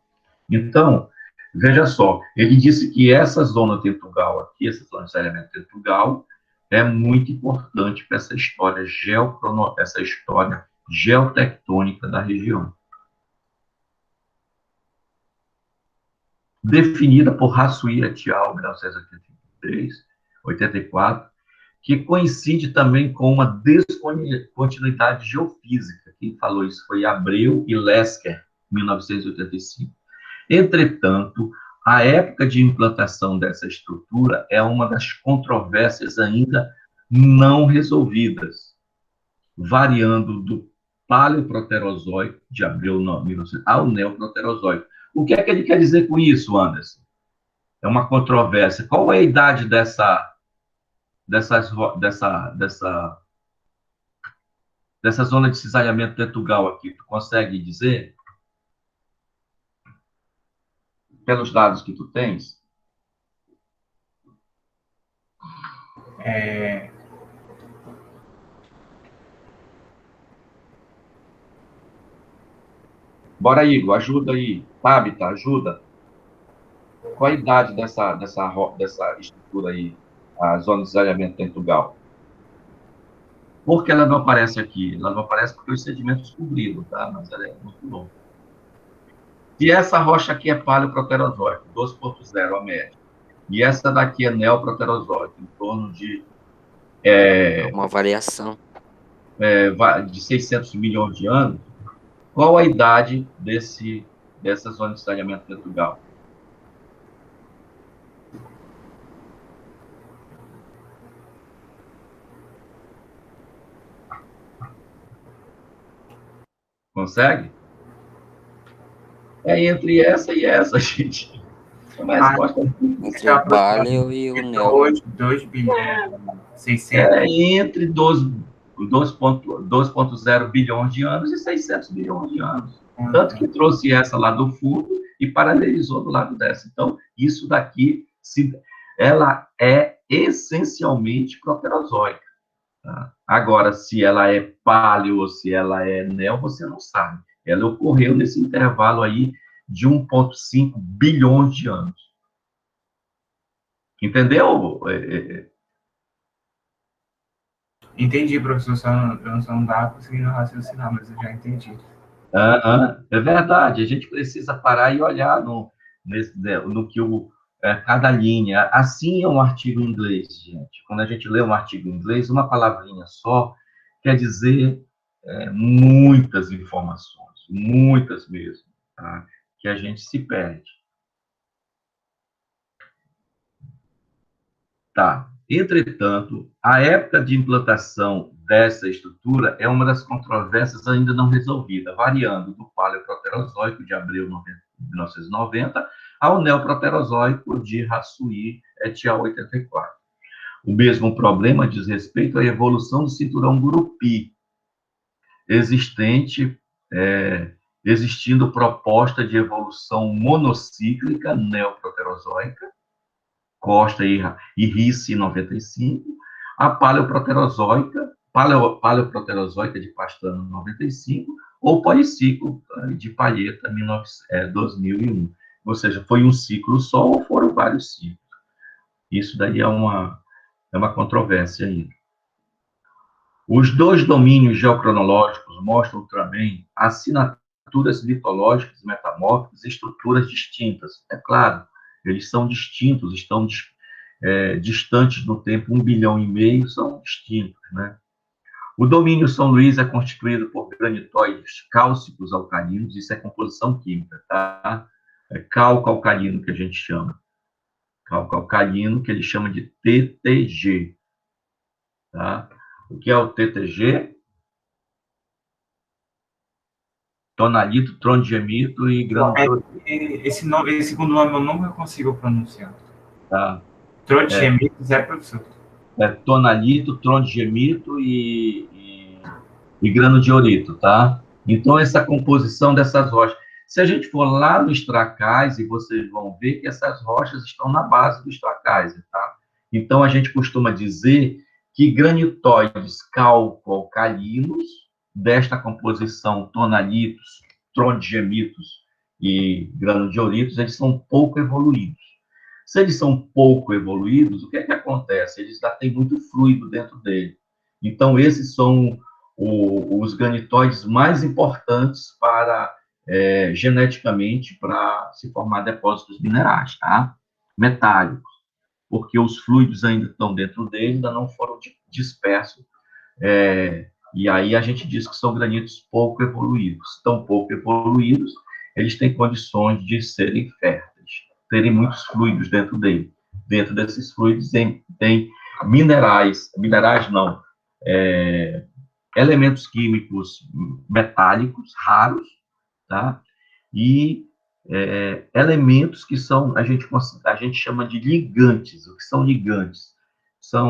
Então, veja só, ele disse que essa zona tentugal aqui, essa zona de saneamento tentugal, é muito importante para essa história geotectônica da região. Definida por Hassuí et al., 1984, que coincide também com uma descontinuidade geofísica. Quem falou isso foi Abreu e Lesker, 1985. Entretanto, a época de implantação dessa estrutura é uma das controvérsias ainda não resolvidas, variando do Paleoproterozoico, de Abreu, 1900, ao Neoproterozoico. O que é que ele quer dizer com isso, Anderson? É uma controvérsia. Qual é a idade dessa zona de cisalhamento tentugal aqui? Tu consegue dizer? Pelos dados que tu tens? Bora, Igor, ajuda aí. Tabita, ajuda. Qual a idade dessa estrutura aí, a zona de cisalhamento tentugal? Por que ela não aparece aqui? Ela não aparece porque os sedimentos cobriram, tá? Mas ela é muito longa. Se essa rocha aqui é paleoproterozoico, 2.0 a média, e essa daqui é neoproterozoico, em torno de... uma variação. De 600 milhões de anos, qual a idade dessa zona de cisalhamento tentugal? Consegue? É entre essa e essa, gente. É uma resposta. Entre o Paleo e o Neo. 2 bilhões, 600. É entre 2.0 bilhões de anos e 600 bilhões de anos. Tanto que trouxe essa lá do fundo e paralelizou do lado dessa. Então, isso daqui, ela é essencialmente proterozoica. Tá? Agora, se ela é paleo ou se ela é neo, você não sabe. Ela ocorreu nesse intervalo aí de 1,5 bilhões de anos. Entendeu? Entendi, professor. Eu só não estava conseguindo raciocinar, mas eu já entendi. É verdade. A gente precisa parar e olhar no que cada linha. Assim é um artigo em inglês, gente. Quando a gente lê um artigo em inglês, uma palavrinha só quer dizer muitas informações, muitas mesmo, tá? Que a gente se perde. Tá. Entretanto, a época de implantação dessa estrutura é uma das controvérsias ainda não resolvida, variando do Paleoproterozoico de Abreu, 1990, ao Neoproterozoico de Hassuí et al., 84. O mesmo problema diz respeito à evolução do cinturão Gurupi, existindo proposta de evolução monocíclica neoproterozoica, Costa e Ricci, 95, a paleoproterozoica, paleoproterozoica de Pastrana 95, ou policiclo de Palheta 2001. Ou seja, foi um ciclo só ou foram vários ciclos? Isso daí é uma controvérsia aí. Os dois domínios geocronológicos mostram também assinaturas mitológicas metamórficas e estruturas distintas. É claro, eles são distintos, estão distantes no tempo, 1,5 bilhão, são distintos, né? O domínio São Luís é constituído por granitóides cálcicos alcalinos, isso é composição química, tá? É cálco alcalino que a gente chama. Cálco alcalino, que ele chama de TTG, tá? O que é o TTG? Tonalito, trondhjemito e grano. Esse segundo nome eu nunca consigo pronunciar. Tá. Trondhjemito, professor. Tonalito, trondhjemito e granodiorito, tá? Então, essa composição dessas rochas. Se a gente for lá no Stracase, vocês vão ver que essas rochas estão na base do Stracase, tá? Então, a gente costuma dizer que granitóides calco-alcalinos, desta composição tonalitos, trondhjemitos e granodioritos, eles são pouco evoluídos. Se eles são pouco evoluídos, o que é que acontece? Eles já têm muito fluido dentro dele. Então, esses são os granitóides mais importantes para, geneticamente, para se formar depósitos minerais, tá? Metálicos, porque os fluidos ainda estão dentro dele, ainda não foram dispersos, e aí a gente diz que são granitos pouco evoluídos. Tão pouco evoluídos, eles têm condições de serem férteis, terem muitos fluidos dentro dele. Dentro desses fluidos tem minerais não, elementos químicos metálicos raros, tá? E elementos que são, a gente chama de ligantes. O que são ligantes?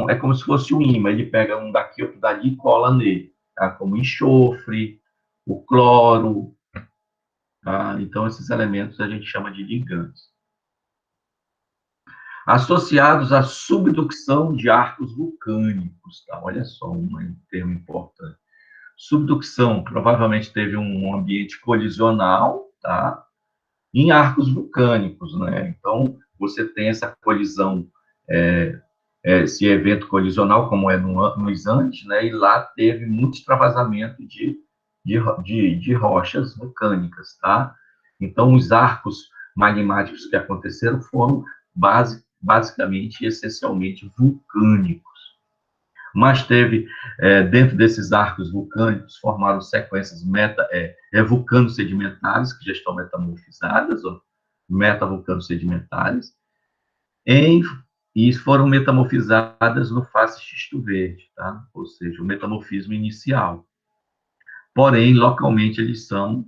É como se fosse um ímã, ele pega um daqui, outro dali e cola nele, tá? Como o enxofre, o cloro, tá? Então, esses elementos a gente chama de ligantes. Associados à subducção de arcos vulcânicos, tá? Olha só, um termo importante. Subducção, provavelmente teve um ambiente colisional, tá? Em arcos vulcânicos, né? Então, você tem essa colisão, esse evento colisional, como é nos Andes, né? E lá teve muito extravasamento de rochas vulcânicas, tá? Então, os arcos magmáticos que aconteceram foram basicamente, essencialmente, vulcânicos. Mas teve, dentro desses arcos vulcânicos, formaram sequências vulcano-sedimentares, que já estão metamorfizadas, metavulcano-sedimentares, e foram metamorfizadas no face xisto verde, tá? Ou seja, o metamorfismo inicial. Porém, localmente, eles são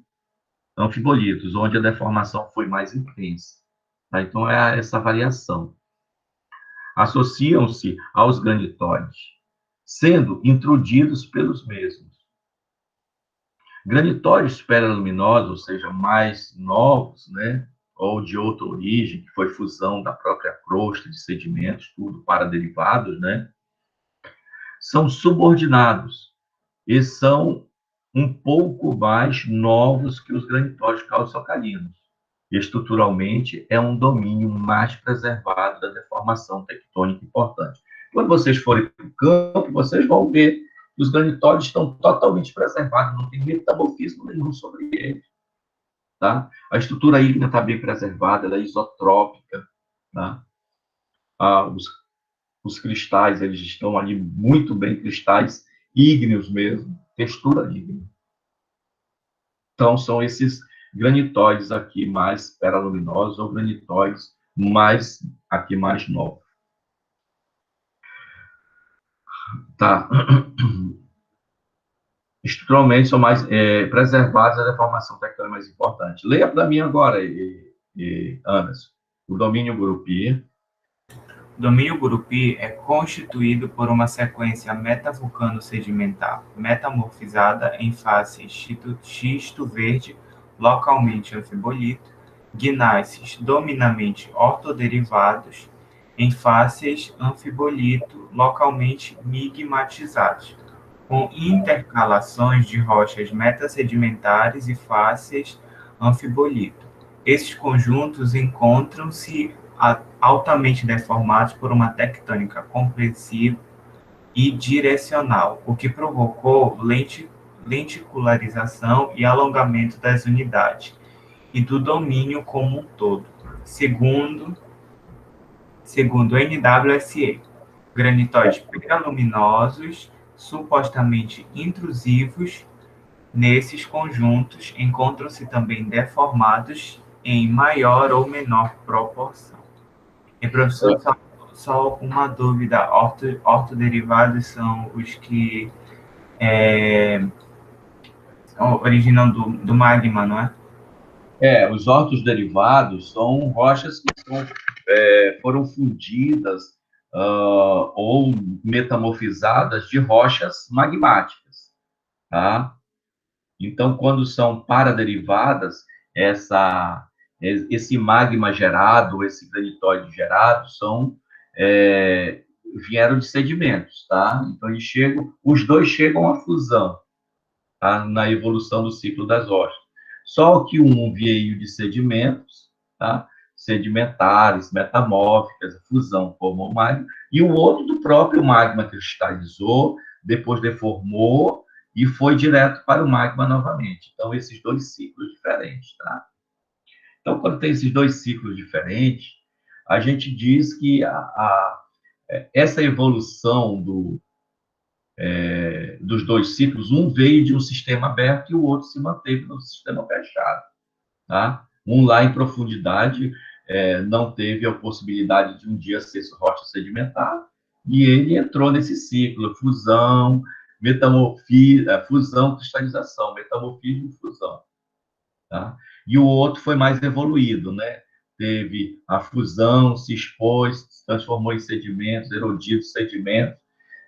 anfibolitos, onde a deformação foi mais intensa. Tá? Então, é essa variação. Associam-se aos granitóides, sendo intrudidos pelos mesmos. Granitóides peraluminosos, ou seja, mais novos, né, ou de outra origem, que foi fusão da própria crosta de sedimentos, tudo para derivados, né, são subordinados e são um pouco mais novos que os granitóides calçocalinos. Estruturalmente, é um domínio mais preservado da deformação tectônica importante. Quando vocês forem para o campo, vocês vão ver que os granitóides estão totalmente preservados, não tem metamorfismo nenhum sobre eles. Tá? A estrutura ígnea está bem preservada, ela é isotrópica. Tá? Os cristais, eles estão ali muito bem, cristais ígneos mesmo, textura ígnea. Então, são esses granitóides aqui mais peraluminosos ou granitóides mais novos. Tá. Estruturalmente são mais preservados, a deformação tectônica mais importante. Leia para mim agora, Anderson. O domínio Gurupi. O domínio Gurupi é constituído por uma sequência metavulcano-sedimentar metamorfizada em face xisto verde, localmente anfibolito, gnáceos dominamente ortoderivados, em faces anfibolito, localmente migmatizados. com intercalações de rochas metasedimentares e fáceis anfibolito. Esses conjuntos encontram-se altamente deformados por uma tectônica compressiva e direcional, o que provocou lenticularização e alongamento das unidades e do domínio como um todo, segundo NWSE. Granitóides peraluminosos, supostamente intrusivos nesses conjuntos, encontram-se também deformados em maior ou menor proporção. E, professor, só uma dúvida: ortoderivados são os que originam do magma, não é? Os ortos derivados são rochas que foram fundidas ou metamorfizadas de rochas magmáticas, tá? Então, quando são paraderivadas, esse magma gerado, esse granitóide gerado, vieram de sedimentos, tá? Então, os dois chegam à fusão, tá? Na evolução do ciclo das rochas. Só que um veio de sedimentos, tá? Sedimentares, metamórficas, fusão formou magma, e o outro do próprio magma cristalizou, depois deformou e foi direto para o magma novamente. Então, esses dois ciclos diferentes, tá? Então, quando tem esses dois ciclos diferentes, a gente diz que essa evolução dos dois ciclos, um veio de um sistema aberto e o outro se manteve no sistema fechado, tá? Um lá em profundidade não teve a possibilidade de um dia ser rocha sedimentar, e ele entrou nesse ciclo, fusão, fusão, cristalização, metamorfismo e fusão, tá? E o outro foi mais evoluído, né? Teve a fusão, se expôs, se transformou em sedimentos, erodidos sedimentos,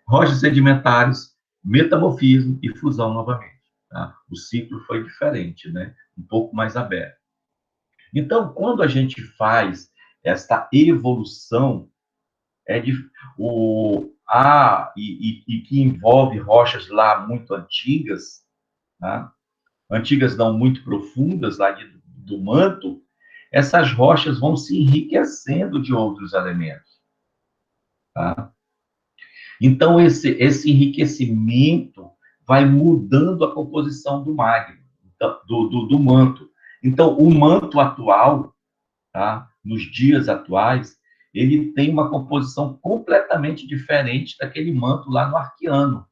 rochas sedimentares, metamorfismo e fusão novamente, tá? O ciclo foi diferente, né? Um pouco mais aberto. Então, quando a gente faz esta evolução, que envolve rochas lá muito antigas, tá? Antigas não muito profundas, lá do manto, essas rochas vão se enriquecendo de outros elementos, tá? Então, esse enriquecimento vai mudando a composição do magma, do manto. Então, o manto atual, tá? Nos dias atuais, ele tem uma composição completamente diferente daquele manto lá no Arqueano.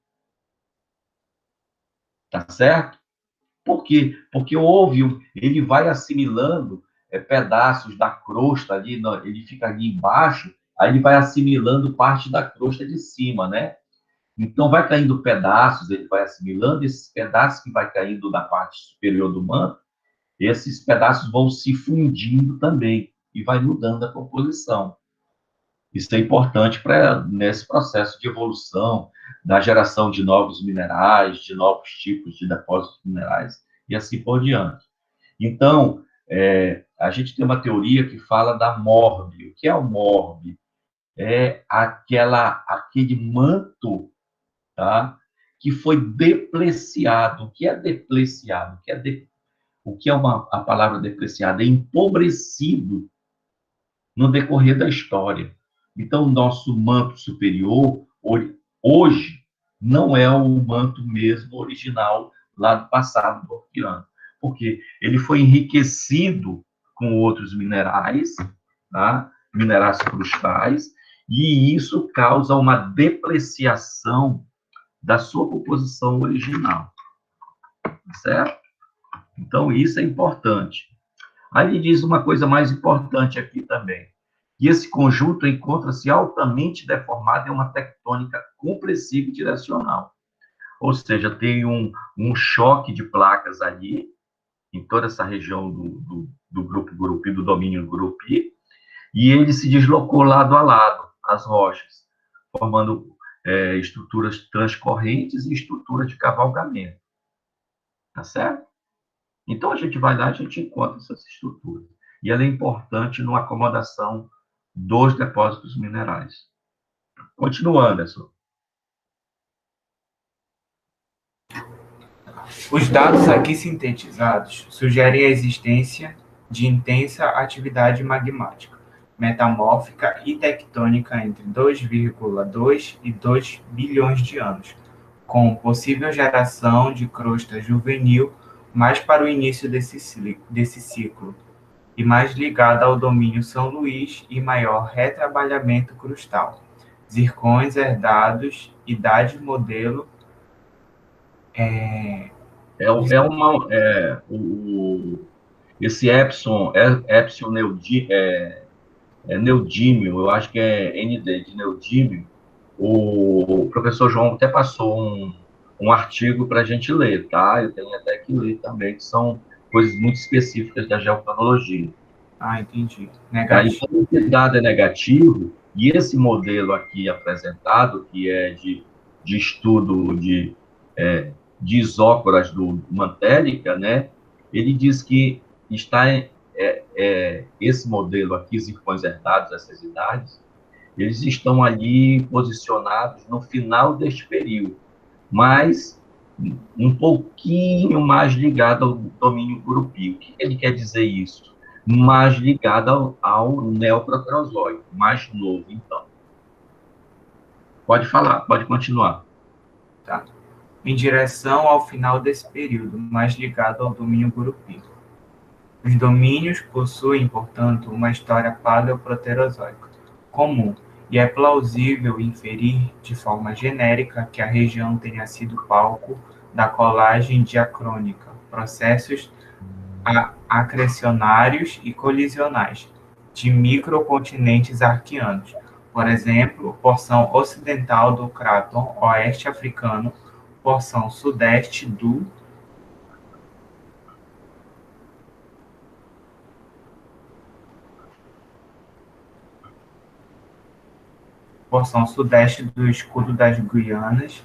Tá certo? Por quê? Porque ele vai assimilando pedaços da crosta ali, ele fica ali embaixo, aí ele vai assimilando parte da crosta de cima, né? Então, vai caindo pedaços, ele vai assimilando, esses pedaços que vai caindo da parte superior do manto, esses pedaços vão se fundindo também, e vai mudando a composição. Isso é importante nesse processo de evolução, da geração de novos minerais, de novos tipos de depósitos minerais, e assim por diante. Então, a gente tem uma teoria que fala da morbe. O que é o morbe? É aquele manto, tá? Que foi depreciado. O que é depreciado? O que é a palavra depreciada? É empobrecido no decorrer da história. Então, o nosso manto superior, hoje, não é o manto mesmo original lá do passado do Orquiano, porque ele foi enriquecido com outros minerais, tá? Minerais crustais, e isso causa uma depreciação da sua composição original, certo? Então, isso é importante. Aí ele diz uma coisa mais importante aqui também. E esse conjunto encontra-se altamente deformado em uma tectônica compressiva e direcional. Ou seja, tem um choque de placas ali, em toda essa região do grupo Gurupi, do domínio Gurupi, e ele se deslocou lado a lado, as rochas, formando estruturas transcorrentes e estruturas de cavalgamento. Tá certo? Então, a gente vai lá e a gente encontra essas estruturas. E ela é importante na acomodação dos depósitos minerais. Continua, Anderson. Os dados aqui sintetizados sugerem a existência de intensa atividade magmática, metamórfica e tectônica entre 2,2 e 2 bilhões de anos, com possível geração de crosta juvenil mais para o início desse ciclo, e mais ligada ao domínio São Luís e maior retrabalhamento crustal. Zircões herdados, idade modelo, Esse Epson neodímio, eu acho que é ND de neodímio. O professor João até passou um artigo para a gente ler, tá? Eu tenho até que ler também, que são coisas muito específicas da geocronologia. entendi. Tá? Negativo. Então, esse dado é negativo, e esse modelo aqui apresentado, que é de estudo de isócoras do Mantélica, né? Ele diz que esse modelo aqui, zircões herdados, essas idades, eles estão ali posicionados no final deste período, mas um pouquinho mais ligado ao domínio Gurupi. O que ele quer dizer isso? Mais ligado ao neoproterozoico, mais novo, então. Pode falar, pode continuar. Tá. Em direção ao final desse período, mais ligado ao domínio Gurupi. Os domínios possuem, portanto, uma história paleoproterozoica comum, e é plausível inferir, de forma genérica, que a região tenha sido palco da colagem diacrônica, processos acrecionários e colisionais de microcontinentes arqueanos. Por exemplo, porção ocidental do cráton oeste africano, porção sudeste do escudo das Guianas,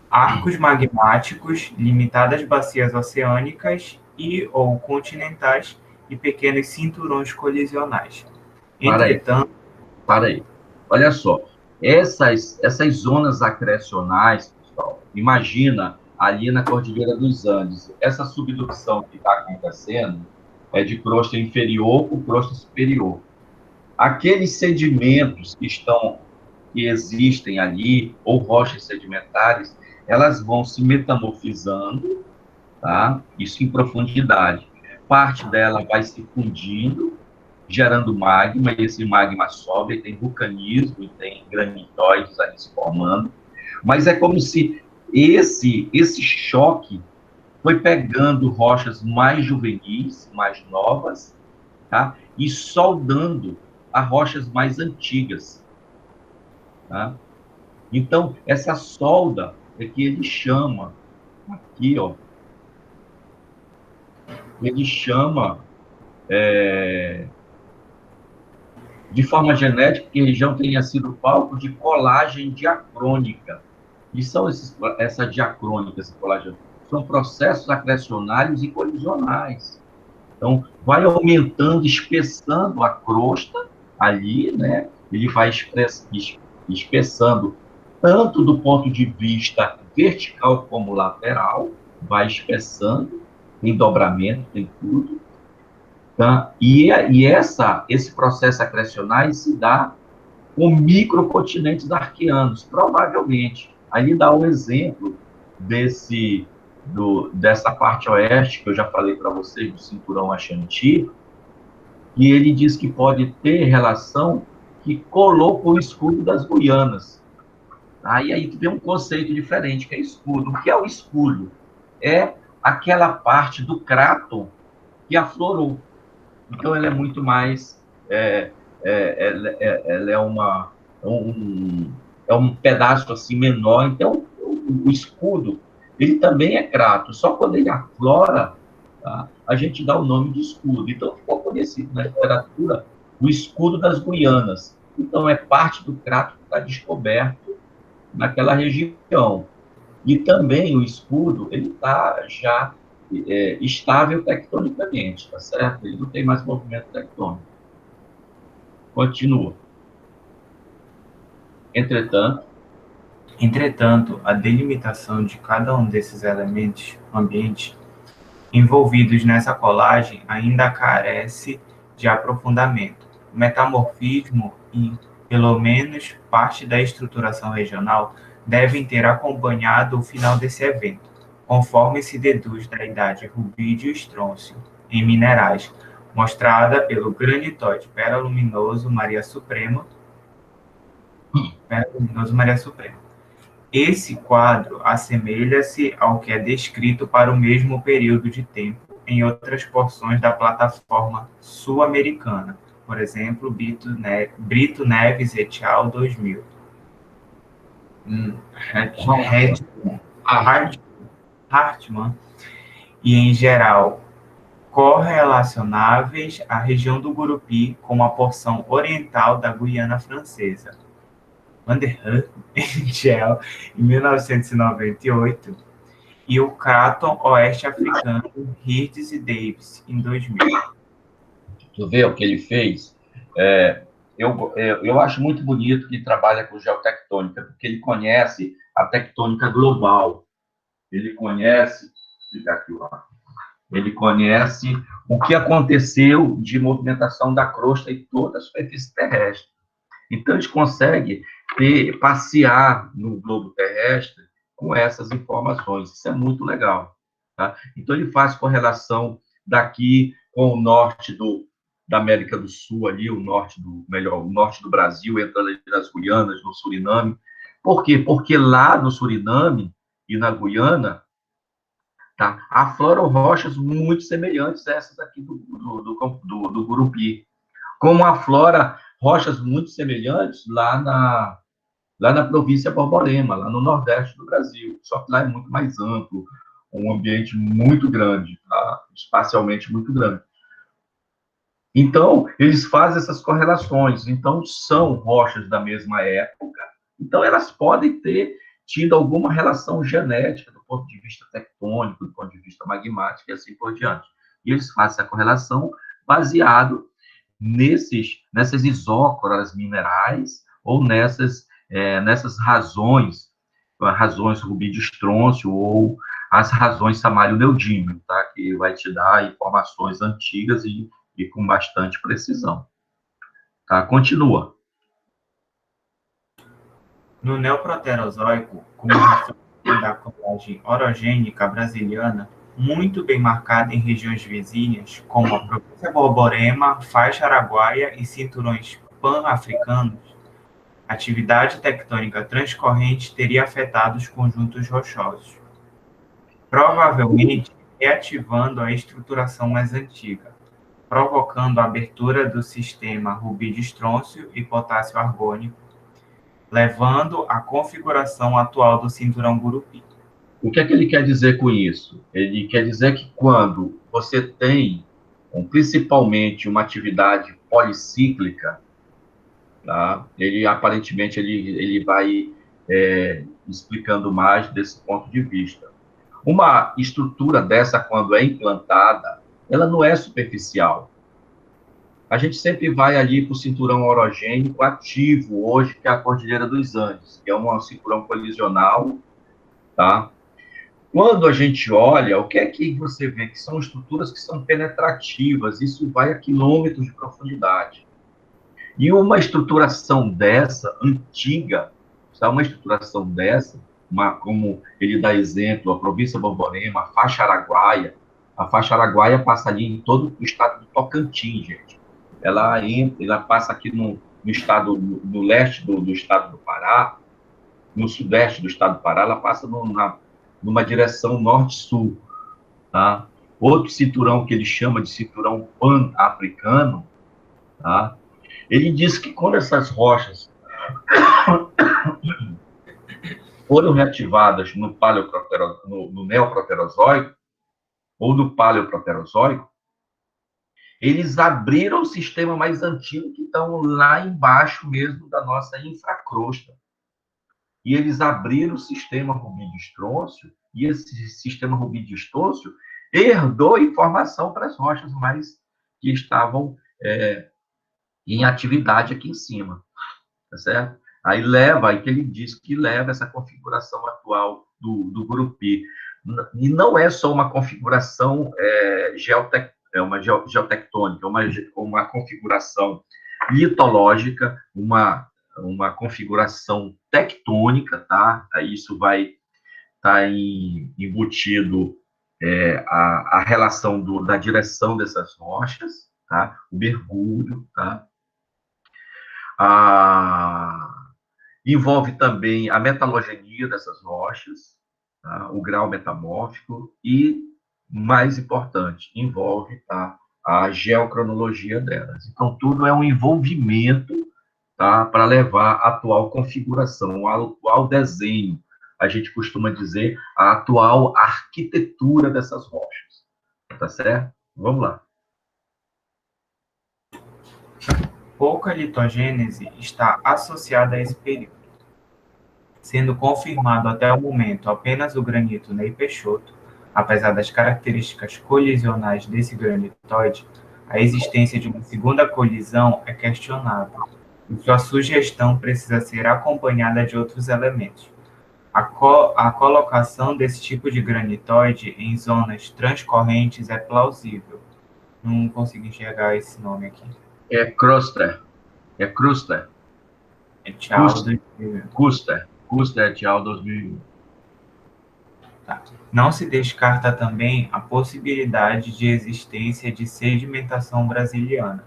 arcos magmáticos, limitadas bacias oceânicas e ou continentais e pequenos cinturões colisionais. Entretanto, para aí. Olha só, essas zonas acrecionais, pessoal, imagina ali na Cordilheira dos Andes, essa subducção que está acontecendo é de crosta inferior com crosta superior. Aqueles sedimentos que existem ali, ou rochas sedimentares, elas vão se metamorfizando, tá? Isso em profundidade. Parte dela vai se fundindo, gerando magma, e esse magma sobe, tem vulcanismo, e tem granitóides ali se formando, mas é como se esse choque foi pegando rochas mais juvenis, mais novas, tá? E soldando a rochas mais antigas, tá? Então, essa solda é que ele chama, aqui, ó, ele chama de forma genética, que a região tenha sido palco de colagem diacrônica. E são essa diacrônica, esse colágeno? São processos acrecionários e colisionais. Então, vai aumentando, espessando a crosta ali, né? Ele vai espessando, tanto do ponto de vista vertical como lateral, vai espessando, tem dobramento, tem tudo. Tá? E esse processo acrecionais se dá com microcontinentes arqueanos, provavelmente. Aí dá um exemplo dessa parte oeste, que eu já falei para vocês, do cinturão Ashanti, e ele diz que pode ter relação que colou com o escudo das Guianas. Aí tu vê um conceito diferente, que é escudo. O que é o escudo? É aquela parte do cráton que aflorou. Então, ela é muito mais... ela é um pedaço assim menor. Então, o escudo, ele também é crato. Só quando ele aflora, tá, a gente dá o nome de escudo. Então, ficou conhecido na literatura o escudo das Guianas. Então, é parte do crato que está descoberto naquela região. E também o escudo, ele está já estável tectonicamente, tá certo? Ele não tem mais movimento tectônico. Continua. Entretanto, Entretanto, a delimitação de cada um desses elementos ambientes envolvidos nessa colagem ainda carece de aprofundamento. O metamorfismo e, pelo menos, parte da estruturação regional devem ter acompanhado o final desse evento, conforme se deduz da idade rubídio-estrôncio em minerais, mostrada pelo granitóide peraluminoso Maria Suprema. Esse quadro assemelha-se ao que é descrito para o mesmo período de tempo em outras porções da plataforma sul-americana, por exemplo, Brito Neves et al. 2000. Hartmann, e em geral correlacionáveis à região do Gurupi com a porção oriental da Guiana Francesa. Vanderhut Gel, em 1998, e o Craton Oeste Africano, Hirdes e Davis, em 2000. Tu vê o que ele fez? Eu acho muito bonito que ele trabalha com geotectônica, porque ele conhece a tectônica global. Ele conhece, ele conhece o que aconteceu de movimentação da crosta em toda a superfície terrestre. Então, a gente consegue passear no globo terrestre com essas informações. Isso é muito legal. Tá? Então, ele faz correlação daqui com o norte da América do Sul, ali, o norte do Brasil, entrando ali nas Guianas, no Suriname. Por quê? Porque lá no Suriname e na Guiana, tá, afloram rochas muito semelhantes a essas aqui do Gurupi, como aflora rochas muito semelhantes lá na província Borborema, lá no nordeste do Brasil. Só que lá é muito mais amplo, um ambiente muito grande, tá? Espacialmente muito grande. Então, eles fazem essas correlações. Então, são rochas da mesma época. Então, elas podem ter tido alguma relação genética do ponto de vista tectônico, do ponto de vista magmático e assim por diante. E eles fazem essa correlação baseado nessas isócoras minerais ou nessas razões rubídio-estrôncio ou as razões samário-neodímio, tá? Que vai te dar informações antigas e com bastante precisão. Tá? Continua. No Neoproterozoico, como referência da colagem orogênica brasiliana, muito bem marcada em regiões vizinhas, como a província Borborema, faixa araguaia e cinturões pan-africanos, a atividade tectônica transcorrente teria afetado os conjuntos rochosos, provavelmente reativando a estruturação mais antiga, provocando a abertura do sistema rubídio-estrôncio e potássio-argônico, levando à configuração atual do cinturão Gurupi. O que é que ele quer dizer com isso? Ele quer dizer que quando você tem, principalmente, uma atividade policíclica, tá? Aparentemente, ele vai explicando mais desse ponto de vista. Uma estrutura dessa, quando é implantada, ela não é superficial. A gente sempre vai ali para o cinturão orogênico ativo hoje, que é a Cordilheira dos Andes, que é um cinturão colisional, tá? Quando a gente olha, o que é que você vê? Que são estruturas que são penetrativas, isso vai a quilômetros de profundidade. E uma estruturação dessa, antiga, uma estruturação dessa, como ele dá exemplo, a província Borborema, a faixa araguaia passa ali em todo o estado do Tocantins, gente. Ela passa aqui no estado, no leste do estado do Pará, no sudeste do estado do Pará, ela passa numa direção norte-sul, tá? Outro cinturão que ele chama de cinturão pan-africano, tá? Ele diz que quando essas rochas foram reativadas no Neoproterozoico ou no Paleoproterozoico, eles abriram o sistema mais antigo que estão lá embaixo mesmo da nossa infracrosta. E eles abriram o sistema rubídio-estrôncio, e esse sistema rubídio-estrôncio herdou informação para as rochas mais que estavam em atividade aqui em cima, tá certo? Aí leva, aí que ele diz que leva essa configuração atual do Gurupi. E não é só uma configuração geotectônica, uma configuração litológica, uma configuração tectônica, tá? Isso vai estar embutido a relação da direção dessas rochas, tá? O mergulho, tá? Envolve também a metalogenia dessas rochas, tá? O grau metamórfico e, mais importante, envolve, tá, a geocronologia delas. Então, tudo é um envolvimento, tá, para levar a atual configuração, ao atual desenho, a gente costuma dizer, a atual arquitetura dessas rochas. Tá certo? Vamos lá. Pouca litogênese está associada a esse período, sendo confirmado até o momento apenas o granito Ney Peixoto. Apesar das características colisionais desse granitoide, a existência de uma segunda colisão é questionável, e sua sugestão precisa ser acompanhada de outros elementos. A colocação desse tipo de granitoide em zonas transcorrentes é plausível. Não consigo enxergar esse nome aqui. É Kruster. É Kruster. É tchau. Kruster et al. 2001. Tá. Não se descarta também a possibilidade de existência de sedimentação brasiliana,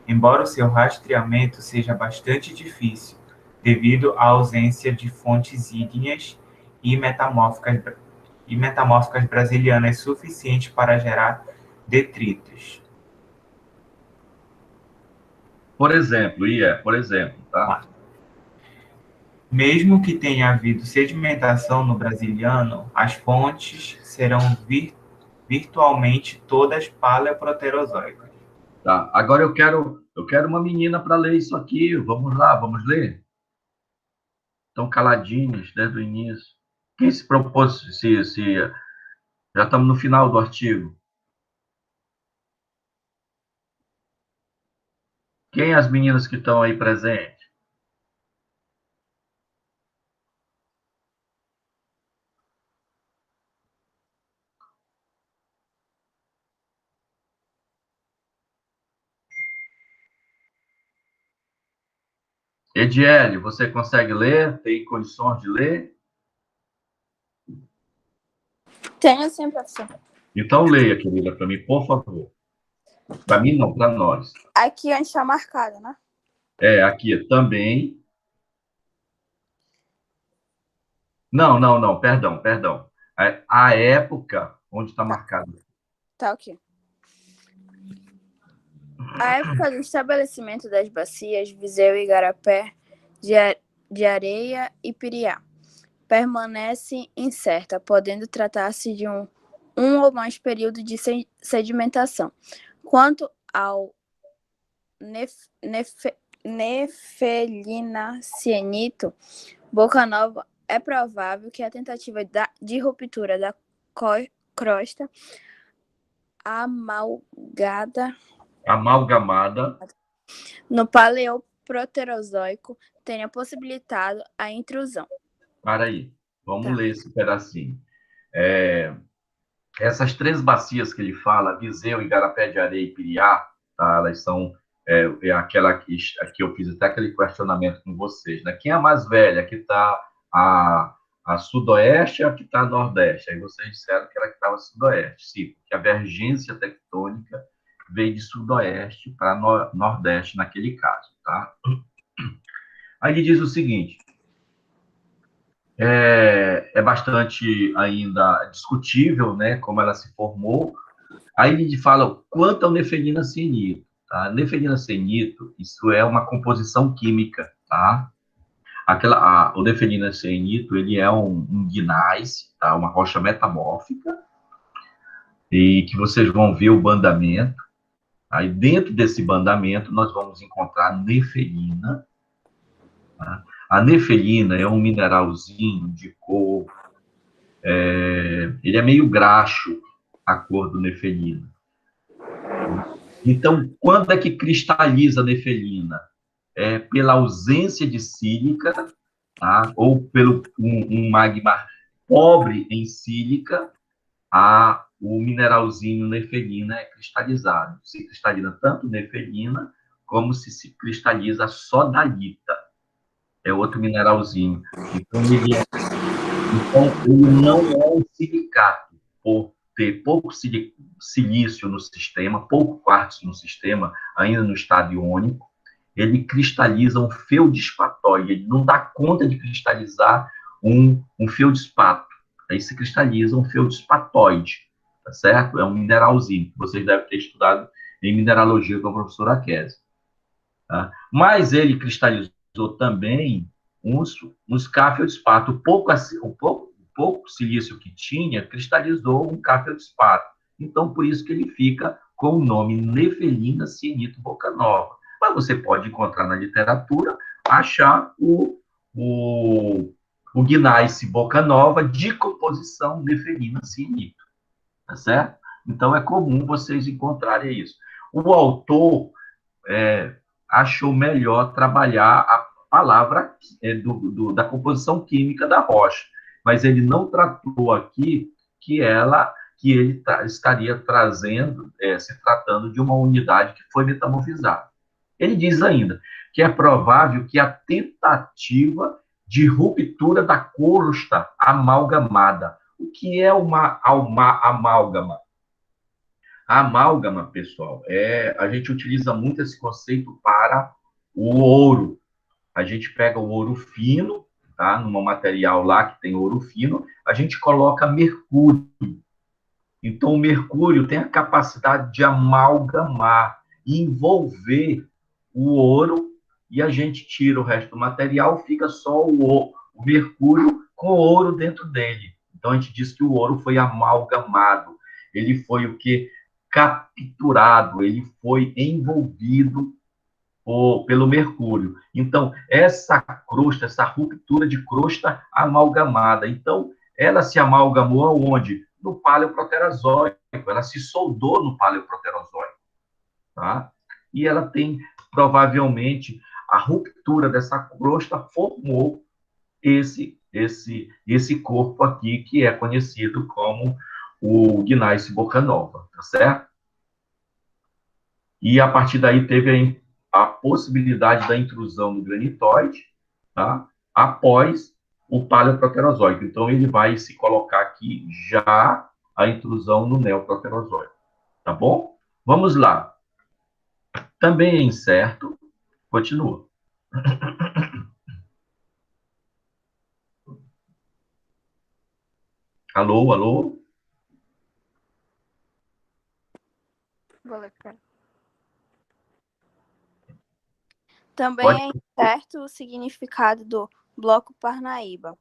embora o seu rastreamento seja bastante difícil, devido à ausência de fontes ígneas e metamórficas brasilianas suficientes para gerar detritos. Por exemplo, tá? Mesmo que tenha havido sedimentação no brasiliano, as fontes serão virtualmente todas paleoproterozoicas. Tá. Agora eu quero uma menina para ler isso aqui. Vamos lá, vamos ler? Estão caladinhos desde o início. Quem se propôs, já estamos no final do artigo. Quem as meninas que estão aí presentes? Ediele, você consegue ler? Tem condições de ler? Tenho sim, professor. Então leia, querida, para mim, por favor. Para mim não, para nós. Aqui onde está marcado, né? Aqui também. Não, perdão. A época onde está marcado. Tá ok. A época do estabelecimento das bacias Viseu e Igarapé, de Areia e Piriá, permanece incerta, podendo tratar-se de um ou mais períodos de sedimentação. Quanto ao nefelinacienito, Boca Nova, é provável que a tentativa de ruptura da crosta Amalgamada no Paleoproterozoico tenha possibilitado a intrusão. Para aí, vamos Tá. ler esse pedacinho. Essas três bacias que ele fala, Viseu, Igarapé de Areia e Piriá, tá? Elas são aquela que eu fiz até aquele questionamento com vocês, né? Quem é a mais velha? Que está a sudoeste ou a que está a nordeste? Aí vocês disseram que era que estava a sudoeste. Sim, porque a divergência tectônica veio de sudoeste para nordeste naquele caso, tá? Aí ele diz o seguinte: é bastante ainda discutível, né, como ela se formou. Aí ele fala quanto ao nefelina cienito. Tá? Nefelina cienito, isso é uma composição química, tá? O nefelina cienito, ele é um gneiss, tá? Uma rocha metamórfica, e que vocês vão ver o bandamento. Aí dentro desse bandamento nós vamos encontrar nefelina. Tá? A nefelina é um mineralzinho de cor, ele é meio graxo, a cor do nefelina. Então, quando é que cristaliza a nefelina? pela ausência de sílica, tá? Ou pelo um magma pobre em sílica, o mineralzinho nefelina é cristalizado. Se cristaliza tanto nefelina, como se cristaliza sodalita. É outro mineralzinho. Então, ele não é um silicato, por ter pouco silício no sistema, pouco quartzo no sistema, ainda no estado iônico. Ele cristaliza um feldespatóide, ele não dá conta de cristalizar um feldespato. Aí se cristaliza um feldespatóide, tá certo? É um mineralzinho, que vocês devem ter estudado em mineralogia com a professora Kézia. Tá? Mas ele cristalizou também uns cafeldespato. O pouco silício que tinha cristalizou um cafeldespato. Então, por isso que ele fica com o nome nefelina cianito boca nova. Mas você pode encontrar na literatura, achar o gneiss boca nova de composição nefelina cianito. Tá certo? Então, é comum vocês encontrarem isso. O autor achou melhor trabalhar a palavra da composição química da rocha, mas ele não tratou aqui que ele estaria trazendo, se tratando de uma unidade que foi metamorfizada. Ele diz ainda que é provável que a tentativa de ruptura da crosta amalgamada. O que é uma amálgama? A amálgama, pessoal, a gente utiliza muito esse conceito para o ouro. A gente pega o ouro fino, tá? Num material lá que tem ouro fino, a gente coloca mercúrio. Então, o mercúrio tem a capacidade de amalgamar, envolver o ouro, e a gente tira o resto do material, fica só o mercúrio com o ouro dentro dele. Então, a gente diz que o ouro foi amalgamado. Ele foi o quê? Capturado, ele foi envolvido pelo mercúrio. Então, essa crosta, essa ruptura de crosta amalgamada, então, ela se amalgamou aonde? No paleoproterozoico, ela se soldou no paleoproterozoico, tá? E ela tem, provavelmente, a ruptura dessa crosta formou esse corpo aqui, que é conhecido como o gneiss boca nova, tá certo? E a partir daí teve a possibilidade da intrusão no granitóide, tá? Após o paleoproterozoico. Então, ele vai se colocar aqui já a intrusão no neoproterozoico, tá bom? Vamos lá. Também é incerto. Continua. Alô, alô? Vou ler, cara. Também Pode. é incerto o significado do bloco Parnaíba,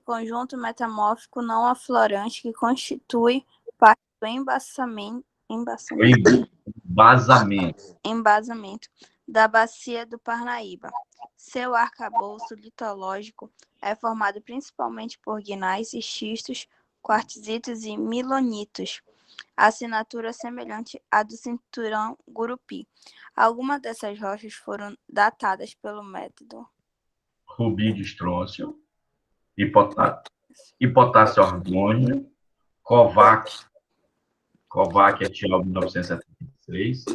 conjunto metamórfico não aflorante que constitui parte do embasamento da bacia do Parnaíba. Seu arcabouço litológico é formado principalmente por gneiss, xistos, quartzitos e milonitos. Assinatura semelhante à do cinturão Gurupi. Algumas dessas rochas foram datadas pelo método Rubi de estrôncio e potássio argônio, Kovac et al. 1976.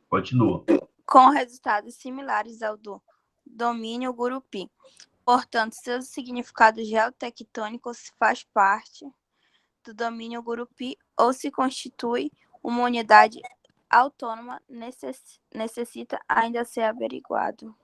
Continua. com resultados similares ao do domínio Gurupi. Portanto, seu significado geotectônico faz parte do domínio Gurupi ou se constitui uma unidade autônoma, necessita ainda ser averiguado.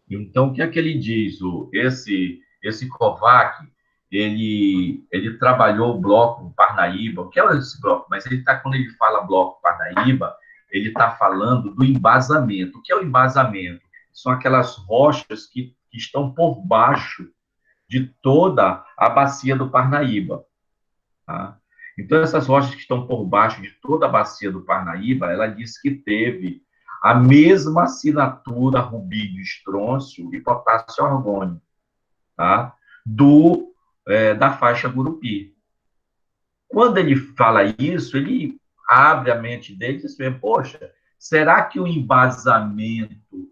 Então, o que é que ele diz? Esse Kovac, ele trabalhou o bloco Parnaíba. O que é esse bloco? Mas quando ele fala bloco Parnaíba, ele está falando do embasamento. O que é o embasamento? São aquelas rochas que estão por baixo de toda a bacia do Parnaíba. Tá? Então, essas rochas que estão por baixo de toda a bacia do Parnaíba, ela diz que teve a mesma assinatura rubídio, estrôncio e potássio argônio, tá? Da faixa Gurupi. Quando ele fala isso, ele abre a mente dele e diz assim, poxa, será que o embasamento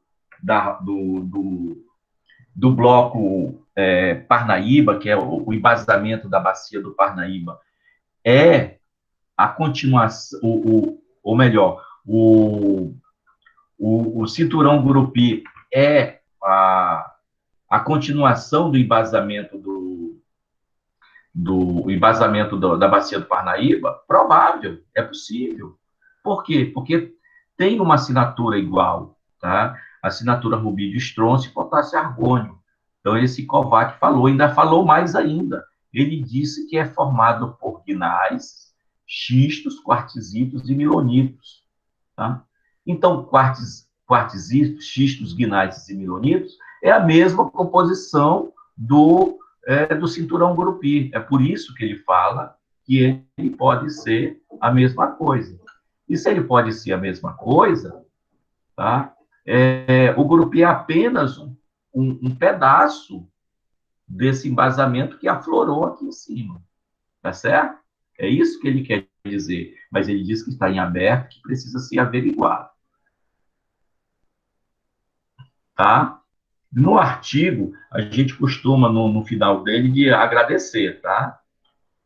do bloco Parnaíba, que é o embasamento da bacia do Parnaíba, é a continuação, ou melhor, o cinturão Gurupi é a continuação do embasamento da bacia do Parnaíba? Provável, é possível. Por quê? Porque tem uma assinatura igual, tá? Assinatura rubídio estrôncio e potássio argônio. Então, esse Kovac falou, ainda falou mais ainda. Ele disse que é formado por gnais, xistos, quartzitos e milonitos, tá? Então, quartzitos, xistos, gnais e milonitos é a mesma composição do cinturão Gurupi. É por isso que ele fala que ele pode ser a mesma coisa. E se ele pode ser a mesma coisa, tá? O Gurupi é apenas um pedaço desse embasamento que aflorou aqui em cima, tá certo? É isso que ele quer dizer, mas ele diz que está em aberto, que precisa ser averiguado, tá? No artigo, a gente costuma, no final dele, de agradecer, tá?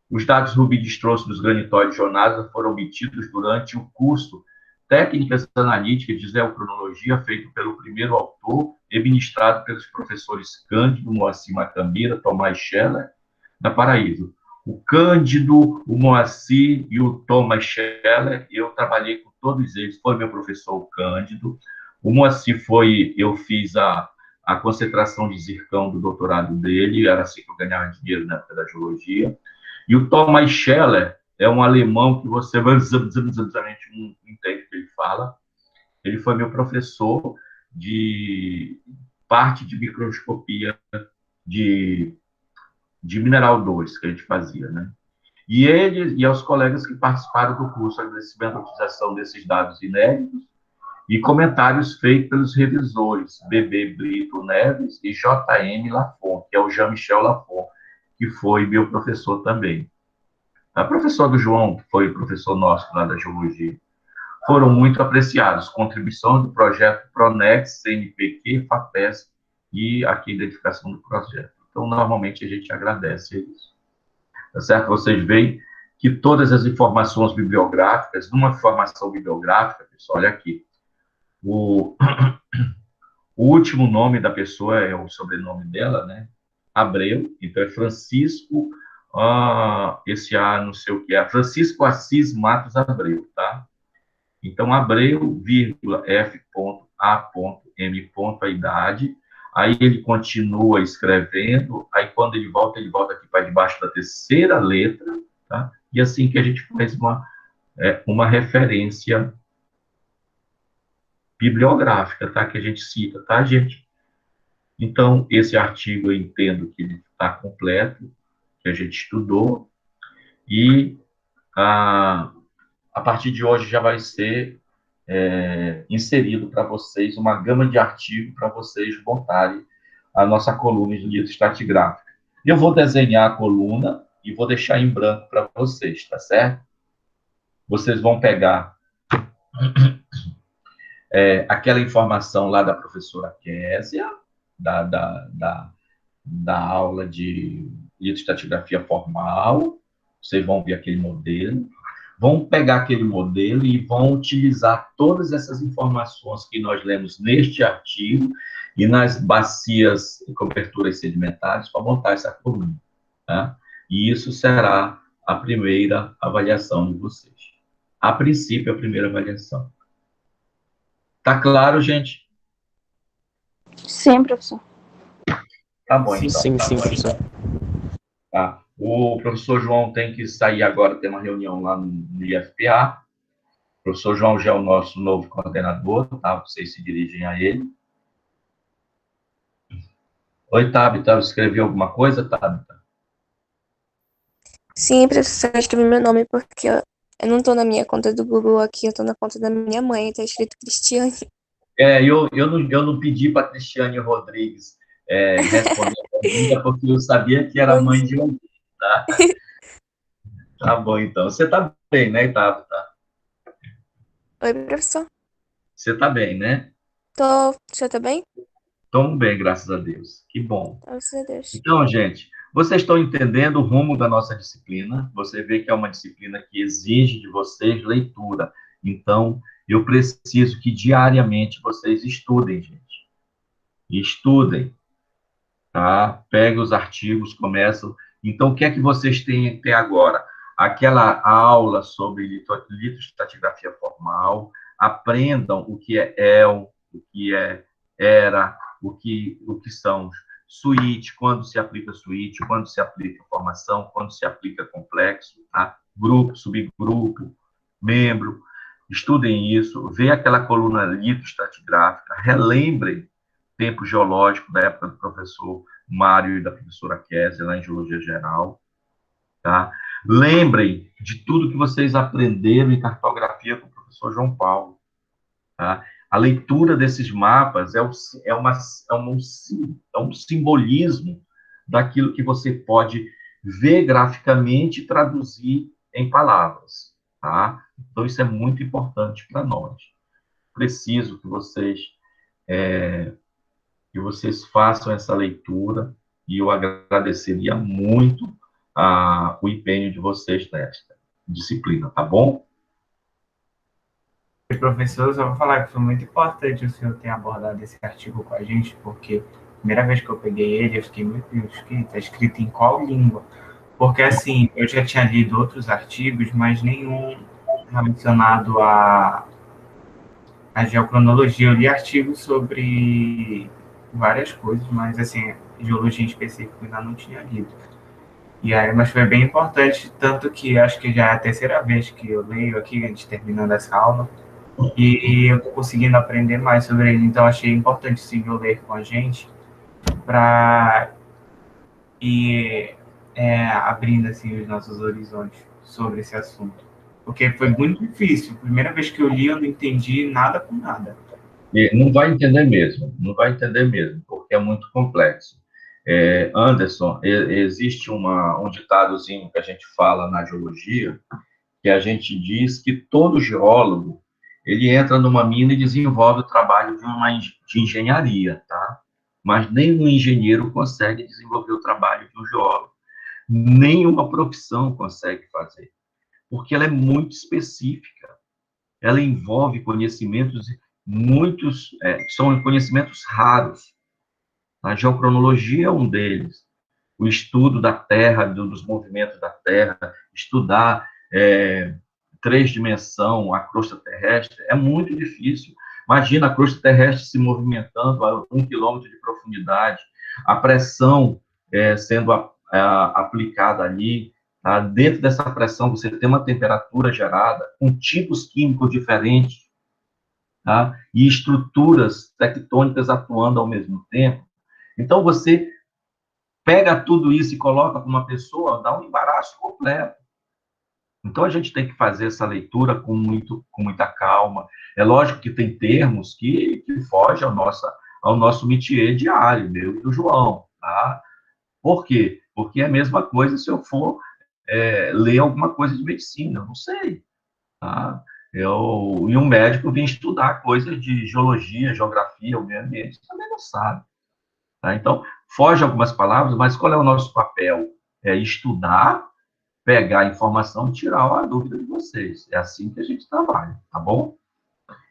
Os dados rubidistronços dos granitóides Jonasa foram obtidos durante o curso Técnicas Analíticas de Zeocronologia, feito pelo primeiro autor e ministrado pelos professores Cândido, Moacir Macambira, Tomás Scheller, da Paraíba. O Cândido, o Moacir e o Tomás Scheller, eu trabalhei com todos eles, foi meu professor o Cândido. O Moacir eu fiz a concentração de zircão do doutorado dele, era assim que eu ganhava dinheiro na época da geologia. E o Thomas Scheller é um alemão que você exatamente não entende o que ele fala. Ele foi meu professor de parte de microscopia de mineral 2 que a gente fazia, né? E ele e aos colegas que participaram do curso agradecimento à utilização desses dados inéditos e comentários feitos pelos revisores BB Brito Neves e JM Lafon, que é o Jean-Michel Lafon, que foi meu professor também. A professor do João, que foi professor nosso lá da geologia, foram muito apreciados. Contribuições do projeto Pronex, CNPq, FAPESP e aqui a identificação do projeto. Então, normalmente, a gente agradece isso. Tá certo? Vocês veem que todas as informações bibliográficas, numa informação bibliográfica, pessoal, olha aqui, o último nome da pessoa é o sobrenome dela, né? Abreu, então é Francisco, esse A não sei o que é, Francisco Assis Matos Abreu, tá? Então, Abreu, vírgula, F.A.M. a idade, aí ele continua escrevendo, aí quando ele volta aqui para debaixo da terceira letra, tá? E assim que a gente faz uma referência bibliográfica, tá? Que a gente cita, tá, gente? Então, esse artigo eu entendo que ele está completo, que a gente estudou, e a partir de hoje já vai ser inserido para vocês uma gama de artigos para vocês botarem a nossa coluna de litoestratigráfica. Eu vou desenhar a coluna e vou deixar em branco para vocês, tá certo? Vocês vão pegar aquela informação lá da professora Késia, da aula de litoestratigrafia formal, vocês vão ver aquele modelo, vão pegar aquele modelo e vão utilizar todas essas informações que nós lemos neste artigo e nas bacias e coberturas sedimentares para montar essa coluna, tá? E isso será a primeira avaliação de vocês. A princípio, a primeira avaliação. Tá claro, gente? Sim, professor. Tá bom, então. Sim, Tá sim, bom. professor. Tá. O professor João tem que sair agora, tem uma reunião lá no IFPA. O professor João já é o nosso novo coordenador, tá? Vocês se dirigem a ele. Oi, Tabita, escreveu alguma coisa, Tabita? Sim, professor, eu escrevi meu nome porque eu não tô na minha conta do Google aqui, eu tô na conta da minha mãe, tá escrito Cristiane. Eu não pedi para a Cristiane Rodrigues responder a pergunta, porque eu sabia que era mãe de alguém, tá? Tá bom, então. Você tá bem, né, Tabita? Oi, professor. Você tá bem, né? Tô. Você tá bem? Estão bem, graças a Deus. Que bom. Graças a Deus. Então, gente, vocês estão entendendo o rumo da nossa disciplina. Você vê que é uma disciplina que exige de vocês leitura. Então, eu preciso que diariamente vocês estudem, gente. Estudem, tá? Peguem os artigos, começam. Então, o que é que vocês têm até agora? Aquela aula sobre litoestratigrafia formal. Aprendam o que é EL, o que é ERA, o que são suíte, quando se aplica suíte, quando se aplica formação, quando se aplica complexo, tá? Grupo, subgrupo, membro. Estudem isso, vê aquela coluna litoestratigráfica, relembrem tempo geológico da época do professor Mário e da professora Kézia, lá em Geologia Geral, tá? Lembrem de tudo que vocês aprenderam em cartografia com o professor João Paulo, tá? A leitura desses mapas é um simbolismo daquilo que você pode ver graficamente e traduzir em palavras, tá? Então, isso é muito importante para nós. Preciso que vocês façam essa leitura e eu agradeceria muito o empenho de vocês nesta disciplina, tá bom? Professor, eu só vou falar que foi muito importante o senhor ter abordado esse artigo com a gente, porque a primeira vez que eu peguei ele, eu fiquei, meu Deus, está escrito em qual língua? Porque, assim, eu já tinha lido outros artigos, mas nenhum relacionado a geocronologia. Eu li artigos sobre várias coisas, mas, assim, geologia em específico eu ainda não tinha lido. E aí, mas foi bem importante, tanto que acho que já é a terceira vez que eu leio aqui, a gente terminando essa aula, e eu estou conseguindo aprender mais sobre ele. Então, achei importante o senhor ler com a gente para ir abrindo assim, os nossos horizontes sobre esse assunto. Porque foi muito difícil. Primeira vez que eu li, eu não entendi nada com nada. Não vai entender mesmo, porque é muito complexo. Anderson, existe um ditadozinho que a gente fala na geologia, que a gente diz que todo geólogo, ele entra numa mina e desenvolve o trabalho de engenharia, tá? Mas nenhum engenheiro consegue desenvolver o trabalho de um geólogo. Nenhuma profissão consegue fazer, porque ela é muito específica. Ela envolve conhecimentos são conhecimentos raros. A geocronologia é um deles. O estudo da Terra, dos movimentos da Terra, estudar 3 dimensões, a crosta terrestre, é muito difícil. Imagina a crosta terrestre se movimentando a 1 quilômetro de profundidade, a pressão sendo aplicada ali. Tá? Dentro dessa pressão, você tem uma temperatura gerada, com tipos químicos diferentes, tá? E estruturas tectônicas atuando ao mesmo tempo. Então, você pega tudo isso e coloca para uma pessoa, dá um embaraço completo. Então, a gente tem que fazer essa leitura com muita calma. É lógico que tem termos que fogem ao nosso métier diário, meu e do João. Tá? Por quê? Porque é a mesma coisa se eu for ler alguma coisa de medicina, eu não sei. Tá? E um médico vem estudar coisas de geologia, geografia, o meio ambiente, também não sabe. Tá? Então, foge algumas palavras, mas qual é o nosso papel? É estudar, pegar a informação e tirar a dúvida de vocês. É assim que a gente trabalha, tá bom?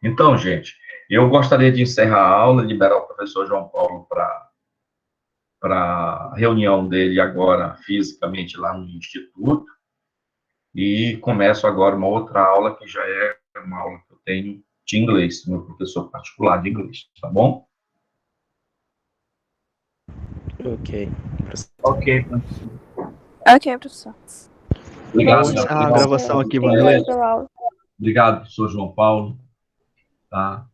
Então, gente, eu gostaria de encerrar a aula, liberar o professor João Paulo para a reunião dele agora, fisicamente, lá no Instituto, e começo agora uma outra aula, que já é uma aula que eu tenho de inglês, meu professor particular de inglês, tá bom? Ok. Ok, professor. Ok, professor. Obrigado. Vou encerrar a gravação aqui, Vanderlei. Obrigada pela aula. Obrigado, professor João Paulo. Tá?